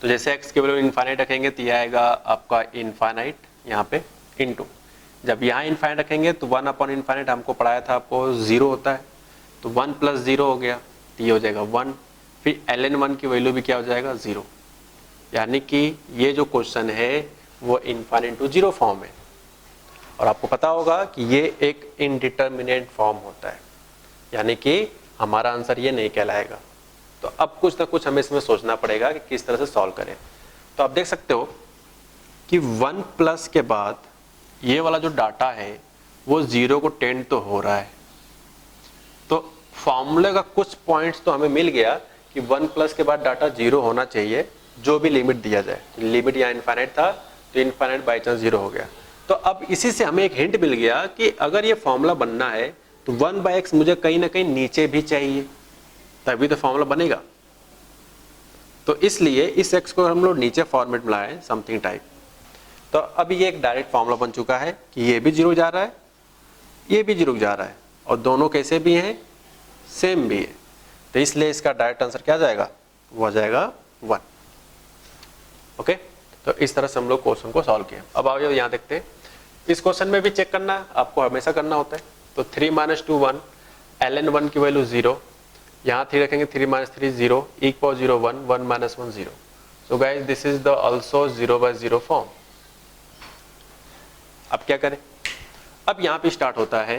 तो जैसे x के वैल्यू इनफाइनाइट रखेंगे तो यह आएगा आपका इनफाइनाइट यहाँ पे इनटू, जब यहाँ इनफाइनाइट रखेंगे तो 1/∞ हमको पढ़ाया था आपको 0 होता है, तो 1 + 0 हो गया तो ये हो जाएगा 1। फिर ln 1 की वैल्यू भी क्या हो जाएगा 0। यानी कि ये जो क्वेश्चन है वो इनफाइनाइट टू 0 फॉर्म है। और आपको पता होगा कि ये एक इनडिटर्मिनेट फॉर्म होता है, यानी कि हमारा आंसर ये नहीं कहलाएगा। तो अब कुछ ना कुछ हमें इसमें सोचना पड़ेगा कि किस तरह से सॉल्व करें। तो आप देख सकते हो कि 1 प्लस के बाद ये वाला जो डाटा है वो 0 को टेंड तो हो रहा है। तो फॉर्मूले का कुछ पॉइंट्स तो हमें मिल गया कि 1 प्लस के बाद डाटा 0 होना चाहिए जो भी लिमिट दिया जाए। लिमिट यहाँ इनफाइनाइट था तो इनफाइनाइट बाई चांस 0 हो गया। तो अब इसी से हमें एक हिंट मिल गया कि अगर ये फॉर्मूला बनना है तो 1/x मुझे कहीं ना कहीं नीचे भी चाहिए, तभी तो फॉर्मूला बनेगा। तो इसलिए इस x को हम लोग नीचे फॉर्मेट में लाए समथिंग टाइप। तो अब ये एक डायरेक्ट फॉर्मूला बन चुका है कि ये भी 0 जा रहा है, ये भी 0 जा रहा है और दोनों कैसे भी हैं, सेम भी है। तो इसलिए इसका डायरेक्ट आंसर क्या जाएगा, वो आ जाएगा 1। ओके, तो इस तरह से हम लोग क्वेश्चन को सॉल्व किया। अब आओ यहाँ देखते हैं, इस क्वेश्चन में भी चेक करना आपको हमेशा करना होता है। तो 3 - 2 1, ln 1 की वैल्यू 0, यहाँ 3 रखेंगे 3 माइनस 3 0, e की power 0 1, 1 minus 1 0. So guys this is the also 0/0 form. अब क्या करें, अब यहाँ पे स्टार्ट होता है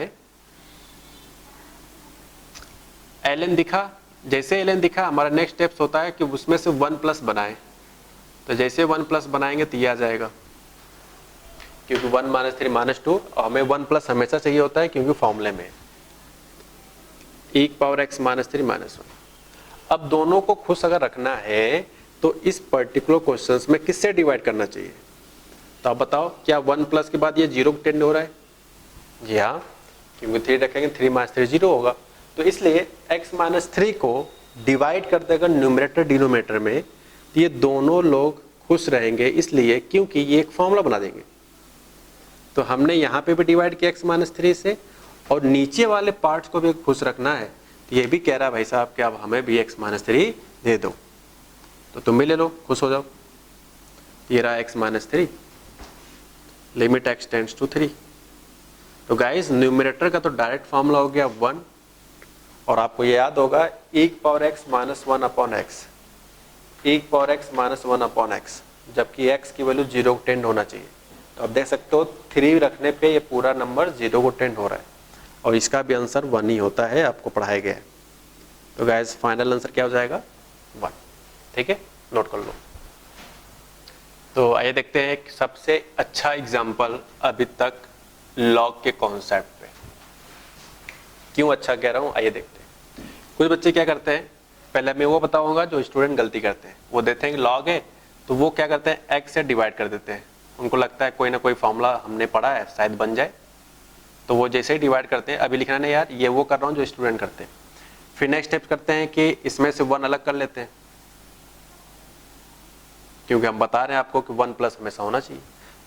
ln दिखा, जैसे ln दिखा हमारा नेक्स्ट स्टेप्स होता है कि उसमें से 1 प्लस बनाए. तो जैसे 1 प्लस बनाएंगे तो ये आ जाएगा, क्योंकि 1 माइनस 3 माइनस 2, और हमें 1 प्लस हमेशा चाहिए होता है क्योंकि फॉर्मूले में e की पावर x माइनस 3 माइनस 1. अब दोनों को खुश अगर रखना है तो इस पर्टिकुलर क्वेश्चन में किससे डिवाइड करना चाहिए? तो आप बताओ, क्या 1 प्लस के बाद ये 0 को टेंड हो रहा है? जी हाँ, क्योंकि 3 रखेंगे 3 माइनस 3 0 होगा. तो इसलिए x माइनस 3 को डिवाइड कर देगा न्यूमरेटर डिनोमिनेटर में, तो ये दोनों लोग खुश रहेंगे, इसलिए क्योंकि ये एक फॉर्मूला बना देंगे. तो हमने यहाँ पे भी डिवाइड किया x माइनस 3 से, और नीचे वाले पार्ट्स को भी खुश रखना है. तो ये भी कह रहा है भाई साहब कि अब हमें भी x माइनस 3 दे दो, तो तुम भी ले लो, खुश हो जाओ. ये रहा x minus 3, limit x tends to 3. तो गाइस न्यूमरेटर का तो डायरेक्ट फॉर्मूला हो गया 1, और आपको ये याद होगा e की power x minus 1 upon x, e की power x minus 1 upon x, जबकि x की वैल्यू 0 को टेंड होना चाहिए. तो अब देख सकते हो 3 रखने पे ये पूरा नंबर 0 को टेंड हो रहा है, और इसका भी आंसर 1 ही होता है, आपको पढ़ाया गया है. तो गाइस फाइनल आंसर क्या हो जाएगा? 1. ठीक है, नोट कर लो. तो आइए देखते हैं एक सबसे अच्छा एग्जाम्पल अभी तक लॉग के कॉन्सेप्ट पे. क्यों अच्छा कह रहा हूं, आइए देखते हैं. कुछ बच्चे क्या करते हैं, पहले मैं वो बताऊंगा जो स्टूडेंट गलती करते हैं. वो देते हैं कि लॉग है, तो वो क्या करते हैं x से डिवाइड कर देते हैं. उनको लगता है कोई ना कोई फॉर्मूला हमने पढ़ा है शायद बन जाए, तो वो जैसे ही डिवाइड करते हैं. अभी लिखना नहीं यार, ये वो कर रहा हूँ जो स्टूडेंट करते हैं. फिर नेक्स्ट स्टेप करते हैं कि इसमें से 1 अलग कर लेते हैं, क्योंकि हम बता रहे हैं आपको कि 1 प्लस हमेशा होना चाहिए.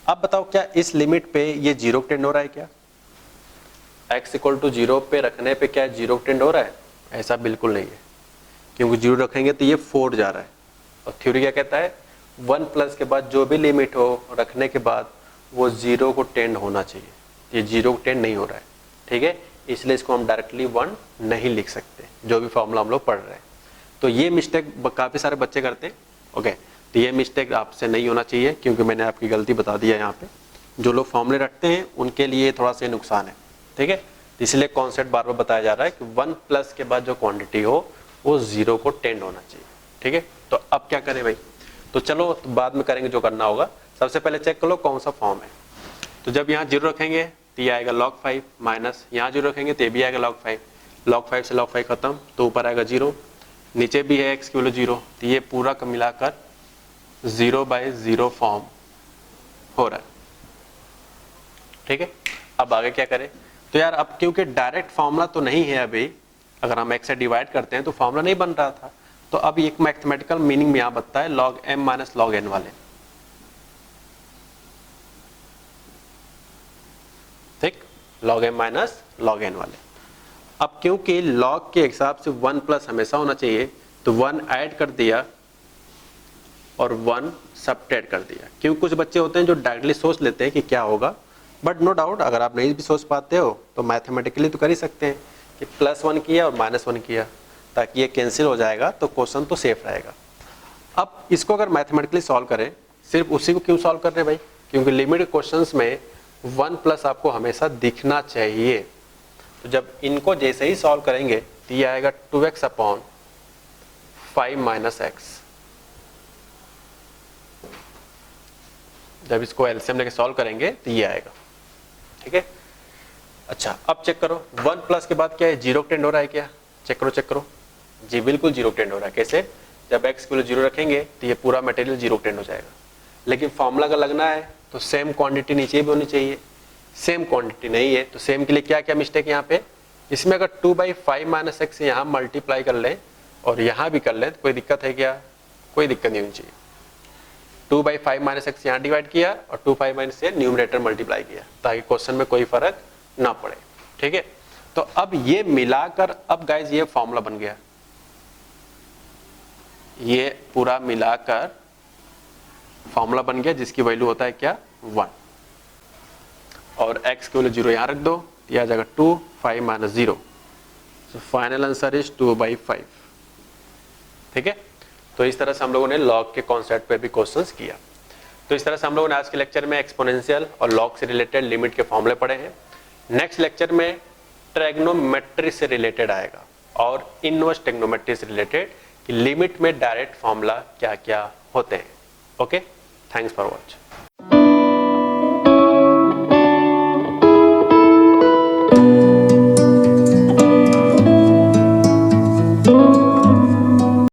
अब बताओ, क्या इस लिमिट पे ये 0 टेंड हो रहा है? क्या x इक्वल टू 0 पे रखने पे क्या 0 टेंड हो रहा है? ऐसा बिल्कुल नहीं है, क्योंकि 0 रखेंगे तो ये 4 जा रहा है. और थ्योरी क्या कहता है, 1 प्लस के बाद जो भी लिमिट हो रखने के बाद वो 0 को टेंड होना चाहिए. ये 0 को टेंड नहीं हो रहा है. ठीक है, इसलिए इसको हम डायरेक्टली 1 नहीं लिख सकते, जो भी फॉर्मूला हम लोग पढ़ रहे हैं. तो ये मिस्टेक काफ़ी सारे बच्चे करते हैं. ओके, तो ये मिस्टेक आपसे नहीं होना चाहिए, क्योंकि मैंने आपकी गलती बता दी है. यहाँ पे जो लोग फॉर्मूले रखते हैं उनके लिए थोड़ा सा नुकसान है. ठीक है, इसलिए कॉन्सेप्ट बार बार बताया जा रहा है कि 1 प्लस के बाद जो क्वांटिटी हो वो 0 को टेंड होना चाहिए. ठीक है, तो अब क्या करें भाई? तो चलो तो बाद में करेंगे जो करना होगा. सबसे पहले चेक कर लो कौन सा फॉर्म है. तो जब यहाँ 0 रखेंगे तो ये आएगा log 5, माइनस यहाँ 0 रखेंगे तो ये भी आएगा log 5. log 5 से log 5 खत्म, तो ऊपर आएगा 0, नीचे भी है x की वैल्यू 0. तो ये पूरा का मिलाकर 0/0 फॉर्म हो रहा है. ठीक है, अब आगे क्या करें? तो यार अब क्योंकि डायरेक्ट फॉर्मूला तो नहीं है अभी, अगर हम x से डिवाइड करते हैं तो फॉर्मूला नहीं बन रहा था. तो अब एक मैथमेटिकल मीनिंग में यहाँ बनता है log m minus log n वाले. ठीक, log m minus log n वाले. अब क्योंकि log के हिसाब से 1 प्लस हमेशा होना चाहिए, तो 1 ऐड कर दिया और 1 सबट्रैक्ट कर दिया. क्योंकि कुछ बच्चे होते हैं जो डायरेक्टली सोच लेते हैं कि क्या होगा, बट नो डाउट अगर आप नहीं भी सोच पाते हो तो मैथमेटिकली तो कर ही सकते हैं कि +1 किया और -1 किया, ताकि ये कैंसिल हो जाएगा, तो क्वेश्चन तो सेफ रहेगा. अब इसको अगर मैथमेटिकली सॉल्व करें, सिर्फ उसी को क्यों सॉल्व कर रहे हैं भाई? क्योंकि लिमिट क्वेश्चंस में 1 प्लस आपको हमेशा दिखना चाहिए. तो जब इनको जैसे ही सॉल्व करेंगे तो ये आएगा 2x अपॉन 5 माइनस x. जब इसको एलसीएम लेके सॉल्व करेंगे तो ये आएगा. ठीक है, अच्छा अब चेक करो 1 प्लस के बाद क्या है, 0 टेंड हो रहा है क्या? चेक करो. जी बिल्कुल 0 टेंड हो रहा है. कैसे? जब x की वैल्यू 0 रखेंगे तो ये पूरा मटेरियल 0 टेंड हो जाएगा. लेकिन फॉर्मूला का लगना है तो सेम क्वांटिटी नीचे भी होनी चाहिए. सेम क्वांटिटी नहीं है, तो सेम के लिए क्या क्या मिस्टेक यहाँ पे? इसमें अगर 2/5 माइनस x यहाँ मल्टीप्लाई कर लें और यहाँ भी कर लें तो कोई दिक्कत है क्या? कोई दिक्कत नहीं होनी चाहिए. 2/5 माइनस x यहाँ डिवाइड किया और 2/5 माइनस से न्यूमरेटर मल्टीप्लाई किया, ताकि क्वेश्चन में कोई फर्क ना पड़े. ठीक है, तो अब ये मिलाकर अब गाइज ये फॉर्मूला बन गया. ये पूरा मिलाकर फॉर्मूला बन गया जिसकी वैल्यू होता है क्या? 1. और x की वैल्यू 0 यहाँ रख दो, ये आ जाएगा 2 5 minus 0. So final answer is 2/5। ठीक है, तो इस तरह से हम लोगों ने लॉग के कॉन्सेप्ट पे भी क्वेश्चंस किया। तो इस तरह से हम लोगों ने आज के लेक्चर में एक्सपोनेंशियल और लॉग से रिलेटेड लिमिट के फॉर्मूले पढ़े हैं। नेक्स्ट लेक्चर में ट्रिग्नोमेट्री से रिलेटेड आएगा और इनवर्स ट्रिग्नोमेट्री से रिलेटेड कि लिमिट में डायरेक्ट फॉर्मूला क्या क्या होते हैं। Okay, thanks for watching.